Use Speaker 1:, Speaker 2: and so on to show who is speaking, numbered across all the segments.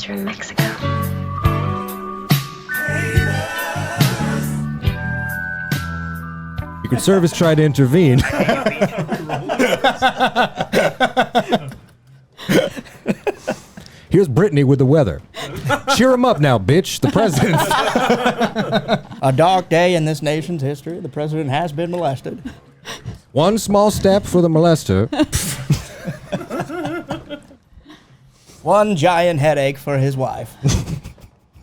Speaker 1: sponsor in Mexico.
Speaker 2: Secret Service tried to intervene. Here's Brittany with the weather. Cheer him up now, bitch. The president's...
Speaker 3: A dark day in this nation's history. The president has been molested.
Speaker 2: One small step for the molester.
Speaker 3: One giant headache for his wife.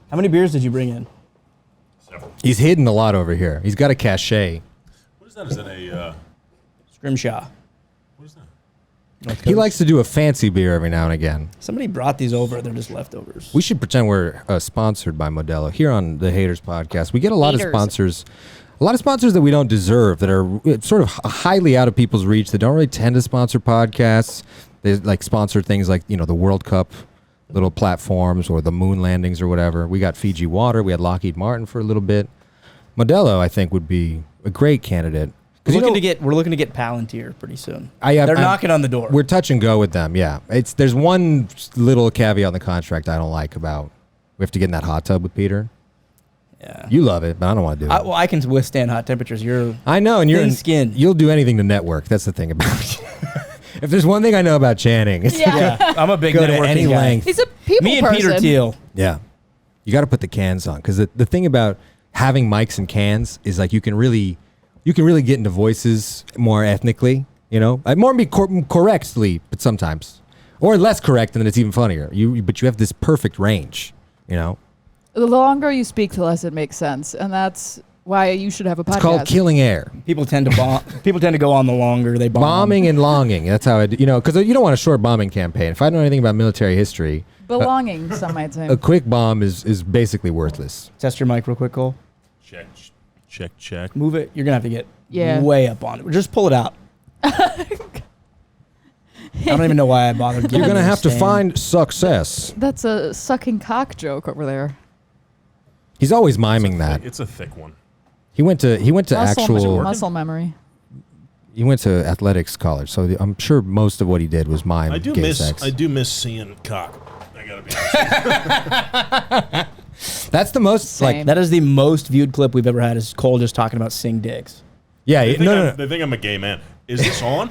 Speaker 3: How many beers did you bring in?
Speaker 4: Several.
Speaker 2: He's hidden a lot over here. He's got a cachet.
Speaker 4: What is that? Is that a...
Speaker 3: Scrimshaw.
Speaker 4: what is that?
Speaker 2: He likes to do a fancy beer every now and again.
Speaker 3: Somebody brought these over. They're just leftovers.
Speaker 2: We should pretend we're sponsored by Modelo. Here on the Haters podcast, we get a lot of sponsors. A lot of sponsors that we don't deserve, that are sort of highly out of people's reach, that don't really tend to sponsor podcasts. They like sponsor things like, the World Cup little platforms or the moon landings or whatever. We got Fiji Water. We had Lockheed Martin for a little bit. Modelo, I think, would be a great candidate.
Speaker 3: We're looking to get Palantir pretty soon.
Speaker 2: They're
Speaker 3: knocking on the door.
Speaker 2: We're touch and go with them, yeah. There's one little caveat in the contract I don't like about we have to get in that hot tub with Peter.
Speaker 3: Yeah.
Speaker 2: You love it, but I don't want to do it.
Speaker 3: I can withstand hot temperatures.
Speaker 2: I know, and you're
Speaker 3: thin skin.
Speaker 2: You'll do anything to network. That's the thing about you. If there's one thing I know about Channing, it's
Speaker 3: I'm a big
Speaker 2: go to
Speaker 3: networking
Speaker 2: any
Speaker 3: guy.
Speaker 2: length.
Speaker 5: He's a people
Speaker 3: Me and
Speaker 5: person.
Speaker 3: Peter Thiel.
Speaker 2: Yeah. You got to put the cans on, because the thing about having mics and cans is like you can really get into voices more ethnically, correctly, but sometimes, or less correct, and then it's even funnier. But you have this perfect range,
Speaker 5: The longer you speak, the less it makes sense, and that's why you should have a podcast.
Speaker 2: It's called killing air.
Speaker 3: People tend to bomb. People tend to go on the longer they bomb.
Speaker 2: Bombing and longing. That's how because you don't want a short bombing campaign. If I know anything about military history,
Speaker 5: Belonging, some might say.
Speaker 2: a quick bomb is basically worthless.
Speaker 3: Test your mic real quick, Cole.
Speaker 4: Check.
Speaker 3: Move it. You're gonna have to get
Speaker 5: Yeah.
Speaker 3: way up on it. Just pull it out. I don't even know why I bothered.
Speaker 2: You're gonna have to find success.
Speaker 5: That's a sucking cock joke over there.
Speaker 2: He's always miming that.
Speaker 4: It's a thick one.
Speaker 2: He went to
Speaker 5: Muscle memory.
Speaker 2: He went to athletics college, so I'm sure most of what he did was mime.
Speaker 4: I do miss seeing cock. I gotta be honest.
Speaker 2: That's the most
Speaker 5: Same.
Speaker 3: That is the most viewed clip we've ever had. Is Cole just talking about sing dicks?
Speaker 2: Yeah,
Speaker 4: They think I'm a gay man. Is this on?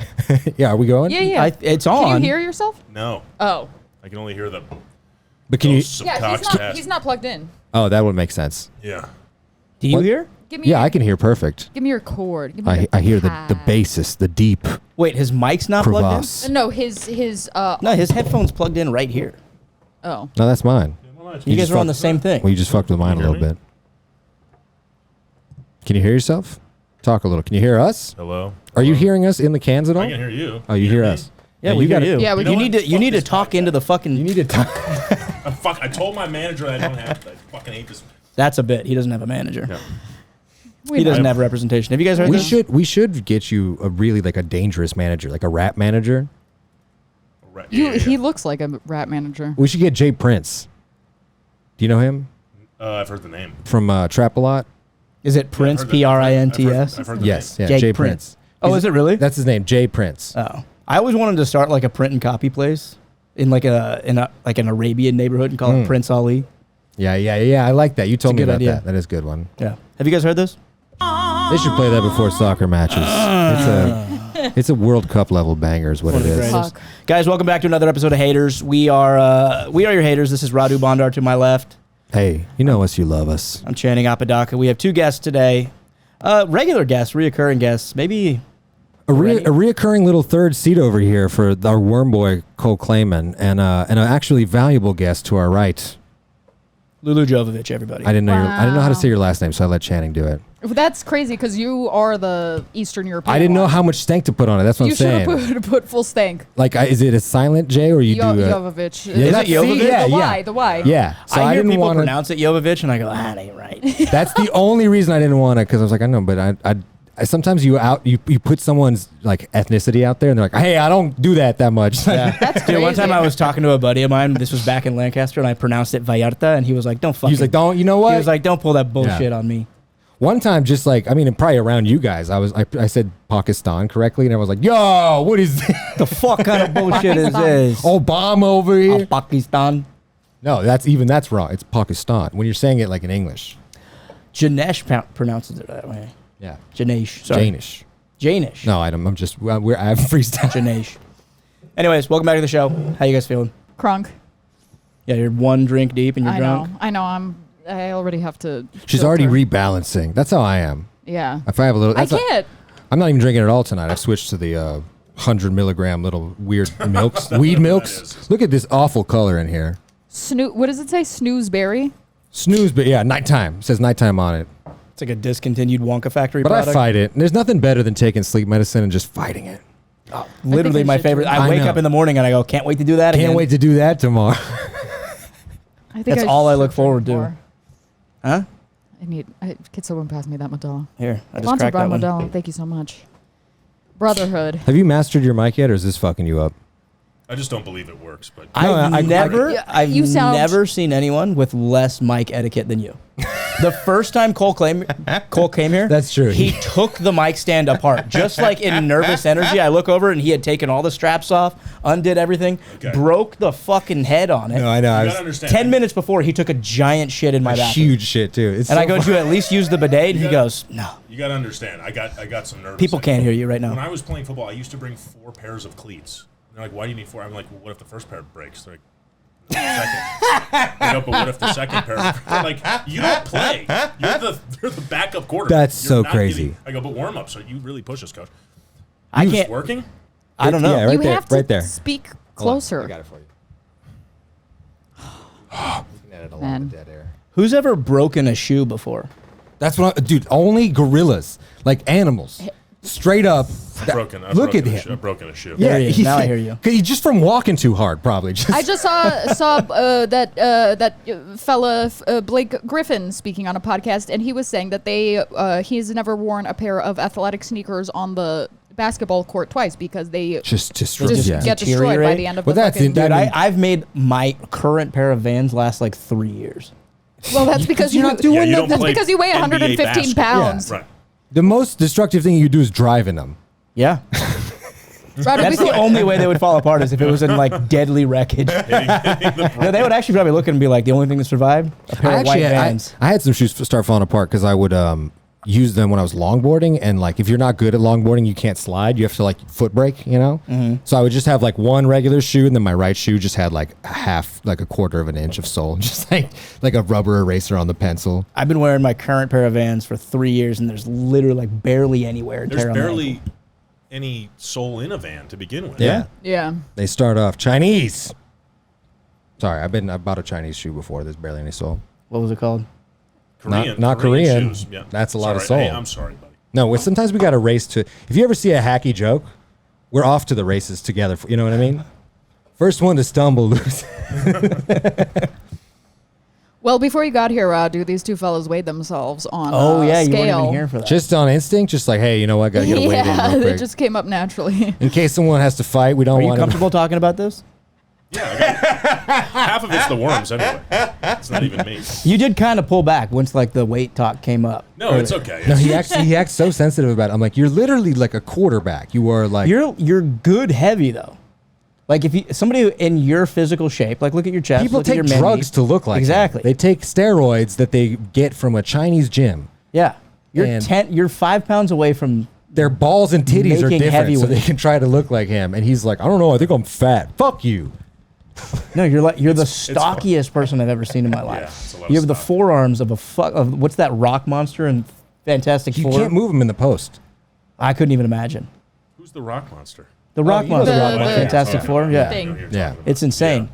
Speaker 2: Yeah, are we going?
Speaker 5: Yeah.
Speaker 3: It's on.
Speaker 5: Can you hear yourself?
Speaker 4: No.
Speaker 5: Oh.
Speaker 4: I can only hear the.
Speaker 2: But can you?
Speaker 5: Yeah, he's not plugged in.
Speaker 2: Oh, that would make sense.
Speaker 4: Yeah.
Speaker 3: Do you
Speaker 2: What?
Speaker 3: hear?
Speaker 5: Give me
Speaker 2: Yeah, I can hear perfect.
Speaker 5: Give me your cord. Give me
Speaker 2: I
Speaker 5: your
Speaker 2: hear the
Speaker 5: pad.
Speaker 2: basis, the deep
Speaker 3: Wait, his mic's not
Speaker 2: crevasse.
Speaker 3: plugged
Speaker 5: No, his
Speaker 3: in. No, his headphone's plugged in right here.
Speaker 5: Oh.
Speaker 2: No, that's mine.
Speaker 3: You guys
Speaker 2: just
Speaker 3: are on
Speaker 2: fucked-
Speaker 3: the same thing.
Speaker 2: Well, you just fucked with mine a
Speaker 4: Can you
Speaker 2: little
Speaker 4: hear
Speaker 2: bit. Can you hear yourself? Talk a little. Can you hear us?
Speaker 4: Hello.
Speaker 2: Are you hearing us in the cans at all?
Speaker 4: I can hear you.
Speaker 2: Oh, you hear
Speaker 4: me?
Speaker 2: us?
Speaker 3: Yeah,
Speaker 2: you
Speaker 3: we hear
Speaker 2: gotta-
Speaker 3: you.
Speaker 5: Yeah, we
Speaker 3: you
Speaker 5: can-
Speaker 3: need to. You
Speaker 4: Fuck
Speaker 3: need to
Speaker 4: this
Speaker 3: talk
Speaker 4: podcast.
Speaker 3: into the fucking.
Speaker 2: You need to talk.
Speaker 4: I told my manager I don't have to. I fucking hate this.
Speaker 3: That's a bit. He doesn't have a manager.
Speaker 4: Yeah.
Speaker 3: He doesn't have representation. Have you guys heard this?
Speaker 2: We should get you a really a dangerous manager, like a rap manager.
Speaker 4: Right.
Speaker 5: He looks like a rap manager.
Speaker 2: We should get Jay Prince. Do you know him
Speaker 4: I've heard the name.
Speaker 2: from Trap-A-Lot?
Speaker 3: Is it Prince? Prints?
Speaker 4: I've heard the
Speaker 2: Yes,
Speaker 4: name.
Speaker 2: yeah,
Speaker 3: Jay
Speaker 2: Jay
Speaker 3: Prince.
Speaker 2: Prince.
Speaker 3: Oh, is it really?
Speaker 2: That's his name, Jay Prince.
Speaker 3: Oh, I always wanted to start like a print and copy place in an Arabian neighborhood and call it Prince Ali.
Speaker 2: Yeah. I like that. You told me
Speaker 3: a good
Speaker 2: about
Speaker 3: idea.
Speaker 2: that. That is a good one.
Speaker 3: Yeah. Have you guys heard this?
Speaker 2: They should play that before soccer matches. It's a World Cup level banger is what
Speaker 3: One
Speaker 2: it
Speaker 3: of the
Speaker 2: is.
Speaker 3: greatest.
Speaker 5: Fuck.
Speaker 3: Guys, welcome back to another episode of Haters. We are your haters. This is Radu Bondar to my left.
Speaker 2: Hey, you know us, you love us.
Speaker 3: I'm Channing Apodaca. We have two guests today. Regular guests, reoccurring guests. Maybe
Speaker 2: A reoccurring little third seat over here for our worm boy Cole Klayman, and an actually valuable guest to our right.
Speaker 3: Lulu Jovovich, everybody.
Speaker 2: I didn't know I didn't know how to
Speaker 5: Wow.
Speaker 2: say your last name, so I let Channing do it.
Speaker 5: That's crazy because you are the Eastern European.
Speaker 2: I didn't know
Speaker 5: one.
Speaker 2: how much stank to put on it. That's what
Speaker 5: You
Speaker 2: I'm
Speaker 5: should
Speaker 2: saying.
Speaker 5: have put full stank.
Speaker 2: Like, is it a silent J or you do?
Speaker 5: Jovovich.
Speaker 2: Yeah,
Speaker 3: Is it
Speaker 2: that's-
Speaker 3: Jovovich?
Speaker 2: see, yeah,
Speaker 5: The
Speaker 2: yeah.
Speaker 5: Y. The Y.
Speaker 2: Yeah. So
Speaker 3: I hear
Speaker 2: didn't
Speaker 3: people
Speaker 2: want to.
Speaker 3: pronounce it Jovovich, and I go, that ain't right.
Speaker 2: That's the only reason I didn't want to, because I was like, I know, but I sometimes you put someone's like ethnicity out there, and they're like, hey, I don't do that much.
Speaker 3: Yeah.
Speaker 5: That's
Speaker 3: Dude, one time
Speaker 5: crazy.
Speaker 3: I was talking to a buddy of mine. This was back in Lancaster, and I pronounced it Vallarta, and he was like, "Don't fucking."
Speaker 2: He's like, don't. You know what?
Speaker 3: He was like, "Don't pull that bullshit on me."
Speaker 2: One time, just like, I mean, probably around you guys, I said Pakistan correctly, and I was like, yo, what is this?
Speaker 3: The fuck kind of bullshit is this?
Speaker 2: Obama over here.
Speaker 3: Pakistan.
Speaker 2: No, that's wrong. It's Pakistan. When you're saying it like in English.
Speaker 3: Janesh pronounces it that way.
Speaker 2: Yeah.
Speaker 3: Janesh. Sorry.
Speaker 2: Danish.
Speaker 3: Janish.
Speaker 2: No, I'm just, I have freestyle.
Speaker 3: Janesh. Anyways, welcome back to the show. How you guys feeling?
Speaker 5: Crunk.
Speaker 3: Yeah, you're one drink deep and you're drunk.
Speaker 5: I know. I already have to.
Speaker 2: She's
Speaker 5: filter.
Speaker 2: already rebalancing. That's how I am.
Speaker 5: Yeah.
Speaker 2: If I have a little,
Speaker 5: I can't.
Speaker 2: I'm not even drinking at all tonight. I've switched to the 100 milligram little weird milks, weed milks. Look at this awful color in here.
Speaker 5: What does it say? Snoozeberry?
Speaker 2: Snooze, but yeah, nighttime. It says nighttime on it.
Speaker 3: It's like a discontinued Wonka Factory
Speaker 2: But
Speaker 3: product.
Speaker 2: I fight it. There's nothing better than taking sleep medicine and just fighting it.
Speaker 3: Literally
Speaker 5: I
Speaker 3: my
Speaker 5: should
Speaker 3: favorite.
Speaker 5: do
Speaker 3: I wake
Speaker 2: know.
Speaker 3: up in the morning and I go, can't wait to do that again.
Speaker 2: Can't wait to do that tomorrow.
Speaker 5: I think
Speaker 3: That's all I
Speaker 5: should
Speaker 3: look forward
Speaker 5: drink
Speaker 3: to.
Speaker 5: more.
Speaker 3: Huh?
Speaker 5: Could someone pass me that Modelo?
Speaker 3: Here, I just
Speaker 5: Sponsored
Speaker 3: cracked
Speaker 5: by
Speaker 3: that one.
Speaker 5: Modelo. Thank you so much. Brotherhood.
Speaker 2: Have you mastered your mic yet, or is this fucking you up?
Speaker 4: I just don't believe it works. But
Speaker 3: I've
Speaker 5: You sound-
Speaker 3: never seen anyone with less mic etiquette than you. The first time Cole came here,
Speaker 2: That's true.
Speaker 3: He took the mic stand apart, just like in Nervous Energy. I look over and he had taken all the straps off, undid everything, broke the fucking head on it.
Speaker 2: No, I know.
Speaker 4: you gotta understand.
Speaker 3: 10 minutes before, he took a giant shit in my bathroom.
Speaker 2: Huge shit too. It's
Speaker 3: And
Speaker 2: so
Speaker 3: I go,
Speaker 2: fun.
Speaker 3: "Did you at least use the bidet?" And he goes, "No."
Speaker 4: You got to understand. I got some nervous.
Speaker 3: People can't hear you right now.
Speaker 4: When I was playing football, I used to bring 4 pairs of cleats. They're like, "Why do you need 4?" I'm like, well, "What if the first pair breaks?" They're like, second. I go, but what if the second pair? They're like, you don't play. You're the backup quarterback.
Speaker 2: That's
Speaker 4: You're
Speaker 2: so
Speaker 4: not
Speaker 2: crazy.
Speaker 4: getting- I go, but warm up. So you really push us, coach.
Speaker 3: I
Speaker 4: It's
Speaker 3: can't.
Speaker 4: working.
Speaker 3: I don't know.
Speaker 2: Yeah, right
Speaker 5: you
Speaker 2: there,
Speaker 5: have to
Speaker 2: right there.
Speaker 5: speak
Speaker 2: Hold on,
Speaker 5: closer.
Speaker 2: I got it for you. You can edit along
Speaker 5: Man.
Speaker 2: the dead air.
Speaker 3: Who's ever broken a shoe before?
Speaker 2: That's what, dude. Only gorillas, like animals, straight up.
Speaker 4: I've broken a shoe.
Speaker 3: There he is. Now I hear you.
Speaker 2: He's just from walking too hard, probably. Just,
Speaker 5: I just saw that fella Blake Griffin speaking on a podcast, and he was saying that he's never worn a pair of athletic sneakers on the basketball court twice because they
Speaker 2: just
Speaker 5: just
Speaker 2: yeah.
Speaker 5: get destroyed by the end of
Speaker 2: Well,
Speaker 5: the
Speaker 2: that's
Speaker 5: fucking.
Speaker 2: in- that-
Speaker 3: Dude, I've made my current pair of Vans last like 3 years.
Speaker 5: Well, that's because
Speaker 2: you're not doing
Speaker 4: Yeah, you don't
Speaker 5: that's
Speaker 4: play
Speaker 5: because you weigh
Speaker 4: NBA
Speaker 5: 115
Speaker 4: basketball.
Speaker 5: pounds.
Speaker 4: Right.
Speaker 2: The most destructive thing you do is drive in them.
Speaker 3: Yeah.
Speaker 5: Right,
Speaker 3: That's the only way they would fall apart is if it was in like deadly wreckage. No, they would actually probably look and be like, the only thing that survived? A pair of white Vans.
Speaker 2: I had some shoes start falling apart because I would use them when I was longboarding, and like if you're not good at longboarding, you can't slide. You have to like foot brake, you know.
Speaker 3: Mm-hmm.
Speaker 2: So I would just have like one regular shoe, and then my right shoe just had like a quarter of an inch of sole, just like a rubber eraser on the pencil.
Speaker 3: I've been wearing my current pair of Vans for 3 years, and there's literally like barely anywhere.
Speaker 4: There's barely any soul in a van to begin with.
Speaker 2: Yeah.
Speaker 5: Yeah.
Speaker 2: They start off Chinese. Sorry, I bought a Chinese shoe before. There's barely any sole.
Speaker 3: What was it called?
Speaker 2: Not Korean.
Speaker 4: Shoes. Yeah.
Speaker 2: That's a lot of
Speaker 4: Sorry.
Speaker 2: soul.
Speaker 4: Hey, I'm sorry, buddy.
Speaker 2: No, sometimes we got to race to. If you ever see a hacky joke, we're off to the races together. You know what I mean? First one to stumble loses.
Speaker 5: Well, before you got here, Rod, these two fellas weighed themselves on
Speaker 3: Oh, yeah, you weren't
Speaker 5: scale.
Speaker 3: even here for that.
Speaker 2: Just on instinct, just like, hey, you know what? Got to get a weight in
Speaker 5: Yeah,
Speaker 2: real
Speaker 5: they
Speaker 2: quick.
Speaker 5: just came up naturally.
Speaker 2: In case someone has to fight, we don't
Speaker 3: Are you
Speaker 2: want
Speaker 3: comfortable talking about this?
Speaker 4: Yeah. Half of it's the worms anyway. It's not even me.
Speaker 3: You did kind of pull back once like the weight talk came up.
Speaker 4: No, it's okay.
Speaker 2: No, he acts so sensitive about it. I'm like, you're literally like a quarterback. You are like.
Speaker 3: You're good heavy though. Like if somebody in your physical shape, like look at your chest.
Speaker 2: People
Speaker 3: look at
Speaker 2: take
Speaker 3: your mini.
Speaker 2: drugs to look like
Speaker 3: exactly.
Speaker 2: him. They take steroids that they get from a Chinese gym.
Speaker 3: Yeah, you're
Speaker 2: And-
Speaker 3: You're 5 pounds away from.
Speaker 2: Their balls and titties are
Speaker 3: Making
Speaker 2: different,
Speaker 3: heavy
Speaker 2: so
Speaker 3: with
Speaker 2: they
Speaker 3: it.
Speaker 2: can try to look like him. And he's like, I don't know. I think I'm fat. Fuck you.
Speaker 3: No, you're the stockiest person I've ever seen in my life.
Speaker 4: it's a lot
Speaker 3: You
Speaker 4: of
Speaker 3: have the
Speaker 4: stock.
Speaker 3: forearms of of what's that rock monster in Fantastic
Speaker 2: You
Speaker 3: Four?
Speaker 2: can't move him in the post.
Speaker 3: I couldn't even imagine.
Speaker 4: Who's the rock monster?
Speaker 3: The rock
Speaker 2: you know
Speaker 3: monster,
Speaker 2: the
Speaker 3: in
Speaker 2: rock monster.
Speaker 3: Fantastic Four. Yeah,
Speaker 5: Thing.
Speaker 2: Yeah.
Speaker 3: it's insane.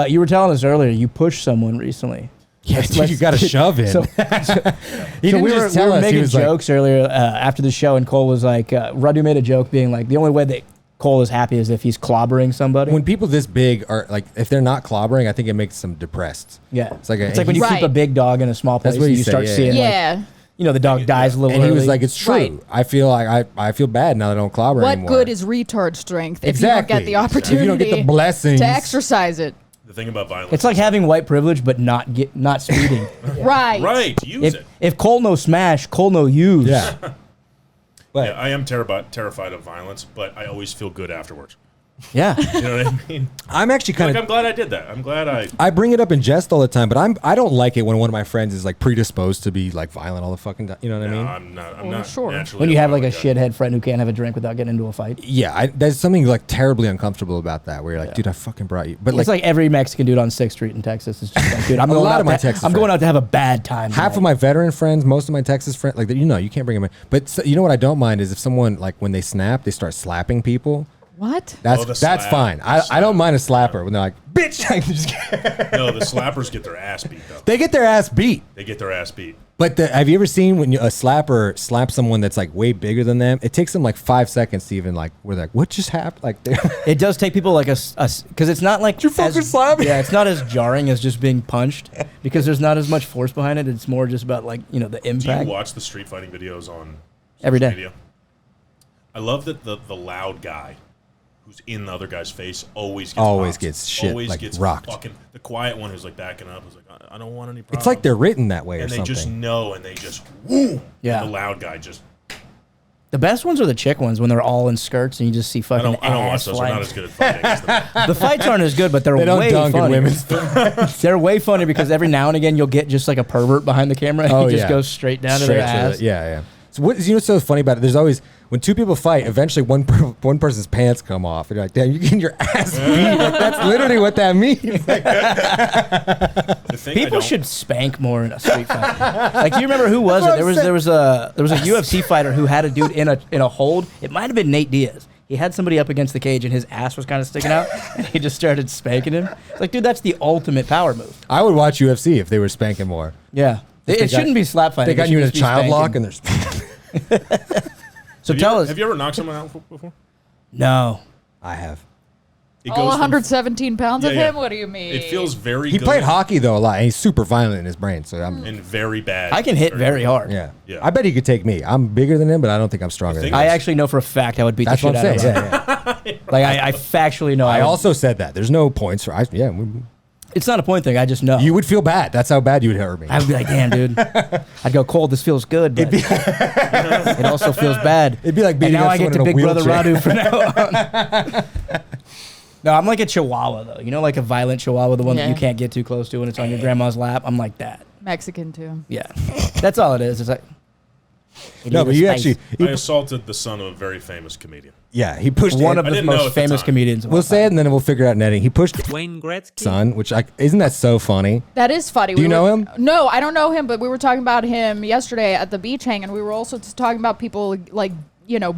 Speaker 3: You were telling us earlier you pushed someone recently.
Speaker 2: Yeah, dude, you got to shove in.
Speaker 3: So,
Speaker 2: he didn't
Speaker 3: we
Speaker 2: just
Speaker 3: were
Speaker 2: tell us. He
Speaker 3: making
Speaker 2: was like,
Speaker 3: jokes earlier after the show, and Cole was like, Radu made a joke being like, the only way that Cole is happy is if he's clobbering somebody.
Speaker 2: when people this big are like, if they're not clobbering, I think it makes them depressed.
Speaker 3: yeah,
Speaker 2: It's like
Speaker 3: when you keep
Speaker 5: Right.
Speaker 3: a big dog in a small place
Speaker 2: That's what
Speaker 3: and
Speaker 2: he
Speaker 3: you
Speaker 2: said,
Speaker 3: start
Speaker 2: yeah,
Speaker 3: seeing, like,
Speaker 5: Yeah.
Speaker 3: the dog dies a little
Speaker 2: And he was
Speaker 3: early.
Speaker 2: like, it's true.
Speaker 5: Right.
Speaker 2: I feel like I feel bad now that I don't clobber
Speaker 5: What
Speaker 2: anymore.
Speaker 5: good is retard strength if
Speaker 2: Exactly.
Speaker 5: you don't get the opportunity
Speaker 2: If you don't get the blessings.
Speaker 5: to exercise it?
Speaker 4: The thing about violence.
Speaker 3: It's like having white privilege, but not speeding.
Speaker 5: Right.
Speaker 4: right. Use it.
Speaker 3: if Cole no smash, Cole no use.
Speaker 2: Yeah. But
Speaker 4: Yeah, I am terrified of violence, but I always feel good afterwards.
Speaker 3: Yeah.
Speaker 4: You know what I mean?
Speaker 2: I'm actually kind
Speaker 4: I'm
Speaker 2: of.
Speaker 4: glad I did that. I'm glad
Speaker 2: I bring it up in jest all the time, but I don't like it when one of my friends is like predisposed to be like violent all the fucking time. You know what I mean?
Speaker 4: I'm not
Speaker 5: sure.
Speaker 4: naturally
Speaker 3: When you have like a
Speaker 4: violent guy.
Speaker 3: shithead friend who can't have a drink without getting into a fight.
Speaker 2: Yeah, there's something like terribly uncomfortable about that. Where you're like, dude, I fucking brought you. But
Speaker 3: It's like every Mexican dude on 6th Street in Texas is just like, dude, I'm
Speaker 2: A
Speaker 3: going
Speaker 2: lot
Speaker 3: out
Speaker 2: of my
Speaker 3: to-
Speaker 2: Texas
Speaker 3: I'm going
Speaker 2: friends.
Speaker 3: out to have a bad time.
Speaker 2: half of my veteran friends, most of my Texas friends, like you can't bring them in. But you know what I don't mind is if someone like when they snap, they start slapping people.
Speaker 5: What?
Speaker 2: That's
Speaker 4: the
Speaker 2: that's
Speaker 4: slap.
Speaker 2: fine. I don't mind a slapper when they're like, bitch.
Speaker 4: No, the slappers get their ass beat though.
Speaker 2: They get their ass beat.
Speaker 4: They get their ass beat.
Speaker 2: But have you ever seen when a slapper slaps someone that's like way bigger than them? It takes them like 5 seconds to even like, where they're like, what just happened? Like,
Speaker 3: It does take people like because it's not like
Speaker 2: you fucking slap me?
Speaker 3: Yeah, it's not as jarring as just being punched because there's not as much force behind it. It's more just about like the
Speaker 4: Do you
Speaker 3: impact.
Speaker 4: watch the street fighting videos on
Speaker 3: Every
Speaker 4: social
Speaker 3: day.
Speaker 4: media? I love that the loud guy who's in the other guy's face always
Speaker 2: Always
Speaker 4: popped.
Speaker 2: gets shit,
Speaker 4: Always
Speaker 2: like,
Speaker 4: gets
Speaker 2: rocked.
Speaker 4: Fucking the quiet one who's like backing up is like, I don't want any problems.
Speaker 2: it's like they're written that way or
Speaker 4: and they
Speaker 2: something.
Speaker 4: just know and they just woo.
Speaker 3: Yeah.
Speaker 4: And the loud guy just.
Speaker 3: The best ones are the chick ones when they're all in skirts and you just see
Speaker 4: I
Speaker 3: fucking
Speaker 4: don't watch
Speaker 3: ass
Speaker 4: those. We're
Speaker 3: flying.
Speaker 4: not as good at fighting as the
Speaker 3: The fights aren't as good, but they're
Speaker 2: they don't
Speaker 3: way
Speaker 2: dunk in
Speaker 3: funny.
Speaker 2: women's.
Speaker 3: They're way funny because every now and again you'll get just like a pervert behind the camera and he just goes straight down to their ass.
Speaker 2: Yeah. So what's so funny about it? There's always when two people fight, eventually one person's pants come off, and you're like, damn, you're getting your ass beat. Like, that's literally what that means.
Speaker 4: The thing I
Speaker 3: People
Speaker 4: don't-
Speaker 3: should spank more in a street fight. Like, do you remember who was it?
Speaker 2: That's what
Speaker 3: There was a UFC fighter who had a dude in a hold. It might have been Nate Diaz. He had somebody up against the cage and his ass was kind of sticking out, and he just started spanking him. It's like, dude, that's the ultimate power move.
Speaker 2: I would watch UFC if they were spanking more.
Speaker 3: Yeah,
Speaker 2: they
Speaker 3: it shouldn't be slap fighting.
Speaker 2: They got
Speaker 3: It
Speaker 2: you in
Speaker 3: should
Speaker 2: a
Speaker 3: just be
Speaker 2: child lock,
Speaker 3: spanking.
Speaker 2: and there's.
Speaker 3: So tell us.
Speaker 4: Have you ever knocked someone out before?
Speaker 3: No.
Speaker 2: I have.
Speaker 4: It
Speaker 5: All
Speaker 4: goes from-
Speaker 5: 117 pounds of
Speaker 4: Yeah, yeah.
Speaker 5: him? What do you mean?
Speaker 4: It feels very.
Speaker 2: He
Speaker 4: good
Speaker 2: played hockey though a lot, and he's super violent in his brain. So I'm.
Speaker 4: and very bad.
Speaker 3: I can hit very hard.
Speaker 2: Yeah.
Speaker 4: Yeah.
Speaker 2: I bet he could take me. I'm bigger than him, but I don't think I'm stronger than
Speaker 4: thing
Speaker 2: him.
Speaker 3: I actually know for a fact I would beat
Speaker 2: That's
Speaker 3: the
Speaker 2: what
Speaker 3: shit
Speaker 2: I'm
Speaker 3: out of
Speaker 2: saying.
Speaker 3: him.
Speaker 2: Yeah.
Speaker 3: Like I factually know.
Speaker 2: I
Speaker 3: would-
Speaker 2: also said that. There's no points for.
Speaker 3: It's not a point thing. I just know.
Speaker 2: You would feel bad. That's how bad you would hurt me.
Speaker 3: I would be like, damn, dude. I'd go, Cole, this feels good, but it also feels bad.
Speaker 2: It'd be like
Speaker 3: And
Speaker 2: beating
Speaker 3: now
Speaker 2: up
Speaker 3: I get to
Speaker 2: someone in
Speaker 3: Big
Speaker 2: a
Speaker 3: Brother
Speaker 2: wheelchair.
Speaker 3: Radu from now on. No, I'm like a chihuahua, though. You know, like a violent chihuahua, the one that
Speaker 5: Yeah.
Speaker 3: you can't get too close to when it's on your grandma's lap? I'm like that.
Speaker 5: Mexican, too.
Speaker 3: Yeah. That's all it is. It's like...
Speaker 2: No, but you actually.
Speaker 4: I assaulted the son of a very famous comedian.
Speaker 2: Yeah, he pushed
Speaker 3: One
Speaker 2: it.
Speaker 3: of
Speaker 4: I
Speaker 3: the
Speaker 4: didn't know
Speaker 3: most
Speaker 4: at the
Speaker 3: famous
Speaker 4: time.
Speaker 3: comedians of
Speaker 2: We'll
Speaker 3: all
Speaker 2: say it,
Speaker 3: time.
Speaker 2: and then we'll figure it out in editing. He pushed
Speaker 1: Wayne Gretzky.
Speaker 2: son, which isn't that so funny?
Speaker 5: That is funny.
Speaker 2: Do you know him?
Speaker 5: No, I don't know him, but we were talking about him yesterday at the beach hang, and we were also just talking about people, like,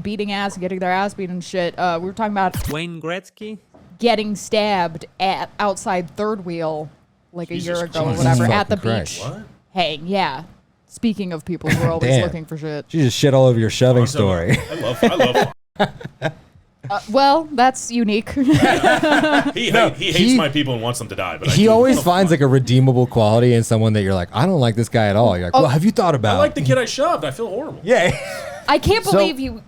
Speaker 5: beating ass and getting their ass beat and shit. We were talking about
Speaker 1: Wayne Gretzky.
Speaker 5: getting stabbed at outside Third Wheel like a
Speaker 4: Jesus
Speaker 5: year ago or
Speaker 4: Christ.
Speaker 5: whatever
Speaker 2: Jesus
Speaker 5: at the
Speaker 2: fucking
Speaker 5: beach.
Speaker 2: Christ.
Speaker 4: What?
Speaker 5: Hang, yeah. Speaking of people who are always
Speaker 2: Damn.
Speaker 5: looking for shit.
Speaker 2: She just shit all over your shoving story.
Speaker 4: I love.
Speaker 5: Well, that's unique.
Speaker 4: He hates
Speaker 2: he-
Speaker 4: my people and wants them to die. But I
Speaker 2: He
Speaker 4: do
Speaker 2: always
Speaker 4: love
Speaker 2: finds
Speaker 4: fun.
Speaker 2: like a redeemable quality in someone that you're like, I don't like this guy at all. You're like, well, have you thought about?
Speaker 4: I like the kid I shoved. I feel horrible.
Speaker 2: Yeah.
Speaker 5: I can't
Speaker 3: So-
Speaker 5: believe you.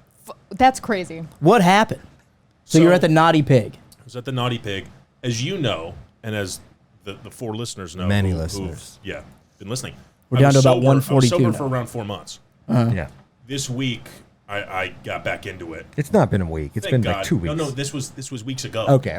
Speaker 5: That's crazy.
Speaker 3: What happened? So you're at the Naughty Pig.
Speaker 4: I was at the Naughty Pig, as you know, and as the four listeners know.
Speaker 2: Many
Speaker 4: who've,
Speaker 2: listeners.
Speaker 4: Yeah, been listening.
Speaker 3: We're
Speaker 4: I
Speaker 3: down
Speaker 4: was
Speaker 3: to about
Speaker 4: sober- I was
Speaker 3: 142
Speaker 4: sober
Speaker 3: now.
Speaker 4: for around 4 months.
Speaker 2: Yeah.
Speaker 4: This week, I got back into it.
Speaker 2: It's not been a week. It's
Speaker 4: Thank
Speaker 2: been like
Speaker 4: God.
Speaker 2: 2 weeks.
Speaker 4: No, this was weeks ago.
Speaker 2: Okay.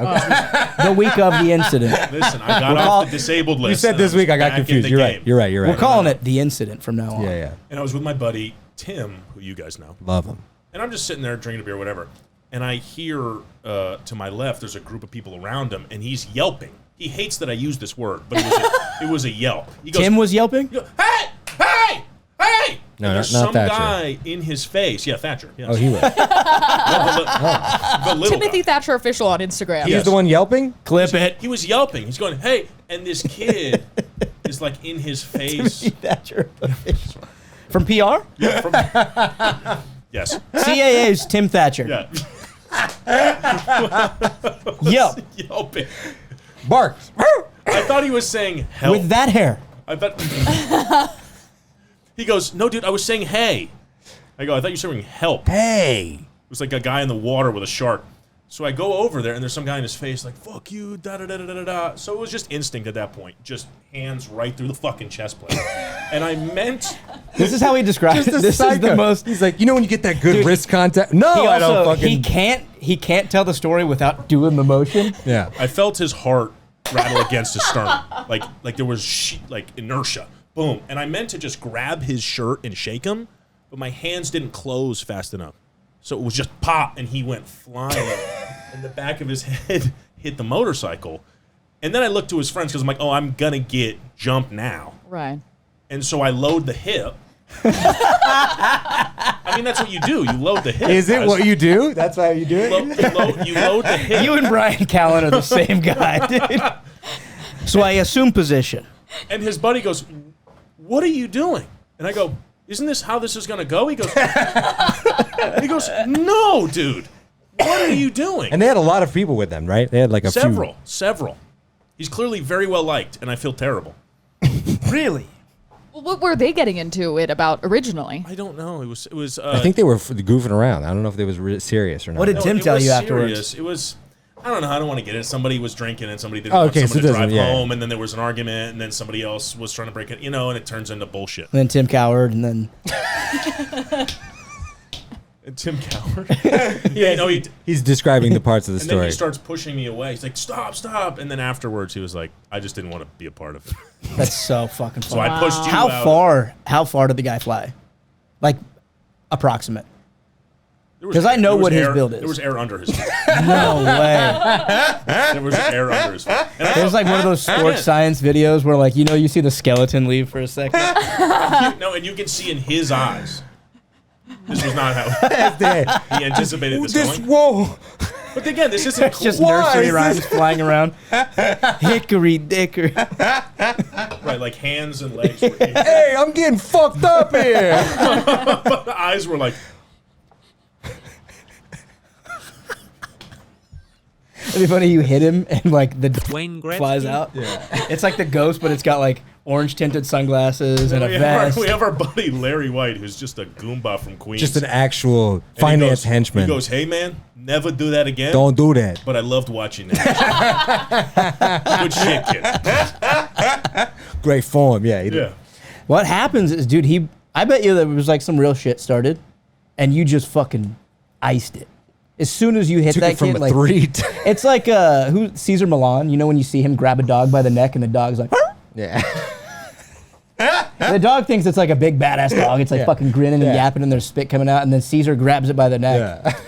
Speaker 3: The week of the incident.
Speaker 4: Listen, I got
Speaker 3: We're
Speaker 4: off
Speaker 3: call-
Speaker 4: the disabled list.
Speaker 2: You said
Speaker 4: and
Speaker 2: this
Speaker 4: was
Speaker 2: week. I got
Speaker 4: back in
Speaker 2: confused.
Speaker 4: the
Speaker 2: You're
Speaker 4: game.
Speaker 2: right. You're right. You're right.
Speaker 3: We're calling it the incident from now on.
Speaker 2: Yeah, yeah.
Speaker 4: And I was with my buddy Tim, who you guys know.
Speaker 2: Love him.
Speaker 4: And I'm just sitting there drinking a beer, whatever. And I hear to my left, there's a group of people around him, and he's yelping. He hates that I use this word, but it was a yelp. He goes,
Speaker 3: Tim was yelping?
Speaker 4: he goes, hey, hey, hey!
Speaker 2: No,
Speaker 4: And there's
Speaker 2: not
Speaker 4: some
Speaker 2: Thatcher.
Speaker 4: guy in his face. Yeah, Thatcher. Yes.
Speaker 2: Oh, he was.
Speaker 4: the little
Speaker 5: Timothy
Speaker 4: guy.
Speaker 5: Thatcher official on Instagram.
Speaker 2: He's the one yelping?
Speaker 3: Clip it.
Speaker 4: He was yelping. He's going, hey, and this kid is like in his face.
Speaker 3: Thatcher. From PR?
Speaker 4: Yeah, from, yes.
Speaker 3: CAA's Tim Thatcher.
Speaker 4: Yeah.
Speaker 3: Yelp.
Speaker 4: Yelping.
Speaker 2: Barks.
Speaker 4: I thought he was saying help.
Speaker 3: With that hair.
Speaker 4: I thought. He goes, no, dude, I was saying hey. I go, I thought you were saying help.
Speaker 2: Hey.
Speaker 4: It was like a guy in the water with a shark. So I go over there, and there's some guy in his face like, fuck you, da-da-da-da-da-da. So it was just instinct at that point. Just hands right through the fucking chest plate. And I meant
Speaker 3: This is how he describes it. This is the most.
Speaker 2: He's like, you know when you get that good wrist contact? No,
Speaker 3: He
Speaker 2: I don't
Speaker 3: also
Speaker 2: fucking.
Speaker 3: he can't tell the story without doing the motion.
Speaker 2: Yeah.
Speaker 4: I felt his heart rattle against his sternum, like there was like inertia. Boom, and I meant to just grab his shirt and shake him, but my hands didn't close fast enough, so it was just pop, and he went flying, and the back of his head hit the motorcycle, and then I looked to his friends because I'm like, oh, I'm gonna get jumped now,
Speaker 5: Right.
Speaker 4: and so I load the hip. I mean, that's what you do. You load the hip.
Speaker 2: Is it
Speaker 4: guys.
Speaker 2: what you do? That's how you do it?
Speaker 4: You load the hip.
Speaker 3: You and Brian Callen are the same guy, dude. So I assume position.
Speaker 4: And his buddy goes, what are you doing? And I go, isn't this how this is going to go? He goes, no, dude. What are you doing?
Speaker 2: And they had a lot of people with them, right? They had like a few.
Speaker 4: Several. He's clearly very well liked, and I feel terrible.
Speaker 3: Really?
Speaker 5: Well, what were they getting into it about originally?
Speaker 4: I don't know. It was.
Speaker 2: I think they were goofing around. I don't know if they was serious or not.
Speaker 3: What did Tim tell you afterwards?
Speaker 4: Serious. It was. I don't know. I don't want to get it. Somebody was drinking and somebody didn't
Speaker 2: Oh,
Speaker 4: want
Speaker 2: okay,
Speaker 4: someone
Speaker 2: so
Speaker 4: to
Speaker 2: it
Speaker 4: drive
Speaker 2: doesn't- yeah.
Speaker 4: home, and then there was an argument, and then somebody else was trying to break it, and it turns into bullshit.
Speaker 3: And then Tim cowered, and then
Speaker 4: And Tim Coward. Yeah,
Speaker 2: He's describing the parts of the
Speaker 4: and then
Speaker 2: story.
Speaker 4: he starts pushing me away. He's like, stop. And then afterwards, he was like, I just didn't want to be a part of it.
Speaker 3: that's so fucking
Speaker 4: So
Speaker 3: funny.
Speaker 4: I pushed you
Speaker 3: How
Speaker 4: out.
Speaker 3: far did the guy fly? Like, approximate.
Speaker 4: There was
Speaker 3: 'Cause I know
Speaker 4: there was
Speaker 3: what his
Speaker 4: air-
Speaker 3: build is.
Speaker 4: There was air under his feet.
Speaker 3: No way.
Speaker 4: There was air under his feet. And
Speaker 3: It was like one of those sports science videos where, like, you see the skeleton leave for a second.
Speaker 4: and you can see in his eyes. This was not how he anticipated this going.
Speaker 2: Whoa.
Speaker 4: But again, this isn't
Speaker 3: It's just
Speaker 2: Why
Speaker 3: nursery
Speaker 2: is
Speaker 3: rhymes flying around. Hickory dickory.
Speaker 4: right, like hands and legs were here.
Speaker 2: Hey, I'm getting fucked up here.
Speaker 4: But the eyes were like,
Speaker 3: It'd be funny you hit him and like the
Speaker 1: Wayne Gretzky.
Speaker 3: flies out. Yeah. It's like the ghost, but it's got like orange tinted sunglasses and a vest.
Speaker 4: we have our buddy Larry White, who's just a Goomba from Queens.
Speaker 2: Just an actual
Speaker 4: And he
Speaker 2: finance
Speaker 4: goes-
Speaker 2: henchman.
Speaker 4: He goes, hey man, never do that again.
Speaker 2: Don't do that.
Speaker 4: But I loved watching that. Good shit, kid.
Speaker 2: Great form. Yeah. He did.
Speaker 3: What happens is, dude, I bet you there was like some real shit started and you just fucking iced it. As soon as you hit
Speaker 2: Took
Speaker 3: that
Speaker 2: it from
Speaker 3: kid,
Speaker 2: a
Speaker 3: like,
Speaker 2: 3
Speaker 3: it's like Caesar Milan, when you see him grab a dog by the neck and the dog's like,
Speaker 2: Yeah.
Speaker 3: the dog thinks it's like a big badass dog. It's like
Speaker 2: Yeah.
Speaker 3: fucking grinning and
Speaker 2: Yeah.
Speaker 3: yapping and there's spit coming out and then Caesar grabs it by the neck.
Speaker 2: Yeah.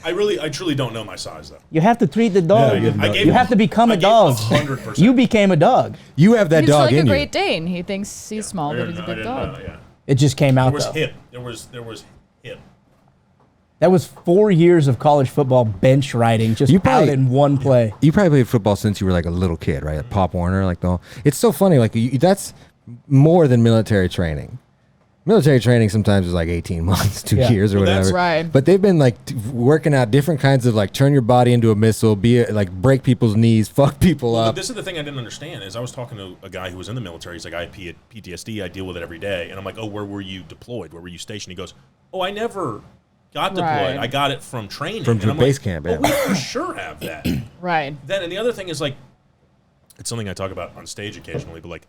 Speaker 4: I truly don't know my size though.
Speaker 3: You have to treat the dog.
Speaker 2: Yeah,
Speaker 4: I gave
Speaker 3: You
Speaker 4: him-
Speaker 3: have to become
Speaker 4: I
Speaker 3: a
Speaker 4: gave
Speaker 3: dog.
Speaker 4: 100%.
Speaker 3: You became a dog.
Speaker 2: You have that
Speaker 5: He's
Speaker 2: dog
Speaker 5: like a
Speaker 2: in
Speaker 5: Great
Speaker 2: you.
Speaker 5: Dane. He thinks he's small,
Speaker 4: I
Speaker 5: but
Speaker 4: didn't
Speaker 5: he's a
Speaker 4: know- I
Speaker 5: big
Speaker 4: didn't
Speaker 5: dog.
Speaker 4: know, yeah.
Speaker 3: It just came out
Speaker 4: There was
Speaker 3: though.
Speaker 4: hip. There was hip.
Speaker 3: That was 4 years of college football bench riding just
Speaker 2: You probably-
Speaker 3: out in one play.
Speaker 2: You probably played football since you were like a little kid, right? Like Pop Warner, like the. It's so funny. Like that's more than military training. Military training sometimes is like 18 months, 2
Speaker 3: Yeah.
Speaker 2: years or
Speaker 4: Well, that's-
Speaker 2: whatever.
Speaker 5: Right.
Speaker 2: But they've been like working out different kinds of like turn your body into a missile, like break people's knees, fuck people
Speaker 4: But
Speaker 2: up.
Speaker 4: this is the thing I didn't understand is I was talking to a guy who was in the military. He's like, I have PTSD. I deal with it every day. And I'm like, oh, where were you deployed? Where were you stationed? He goes, oh, I never got deployed.
Speaker 5: Right.
Speaker 4: I got it from training.
Speaker 2: From
Speaker 4: And I'm
Speaker 2: base
Speaker 4: like,
Speaker 2: camp,
Speaker 4: well,
Speaker 2: yeah.
Speaker 4: we for sure have that.
Speaker 5: Right.
Speaker 4: Then, and the other thing is like, it's something I talk about on stage occasionally, but like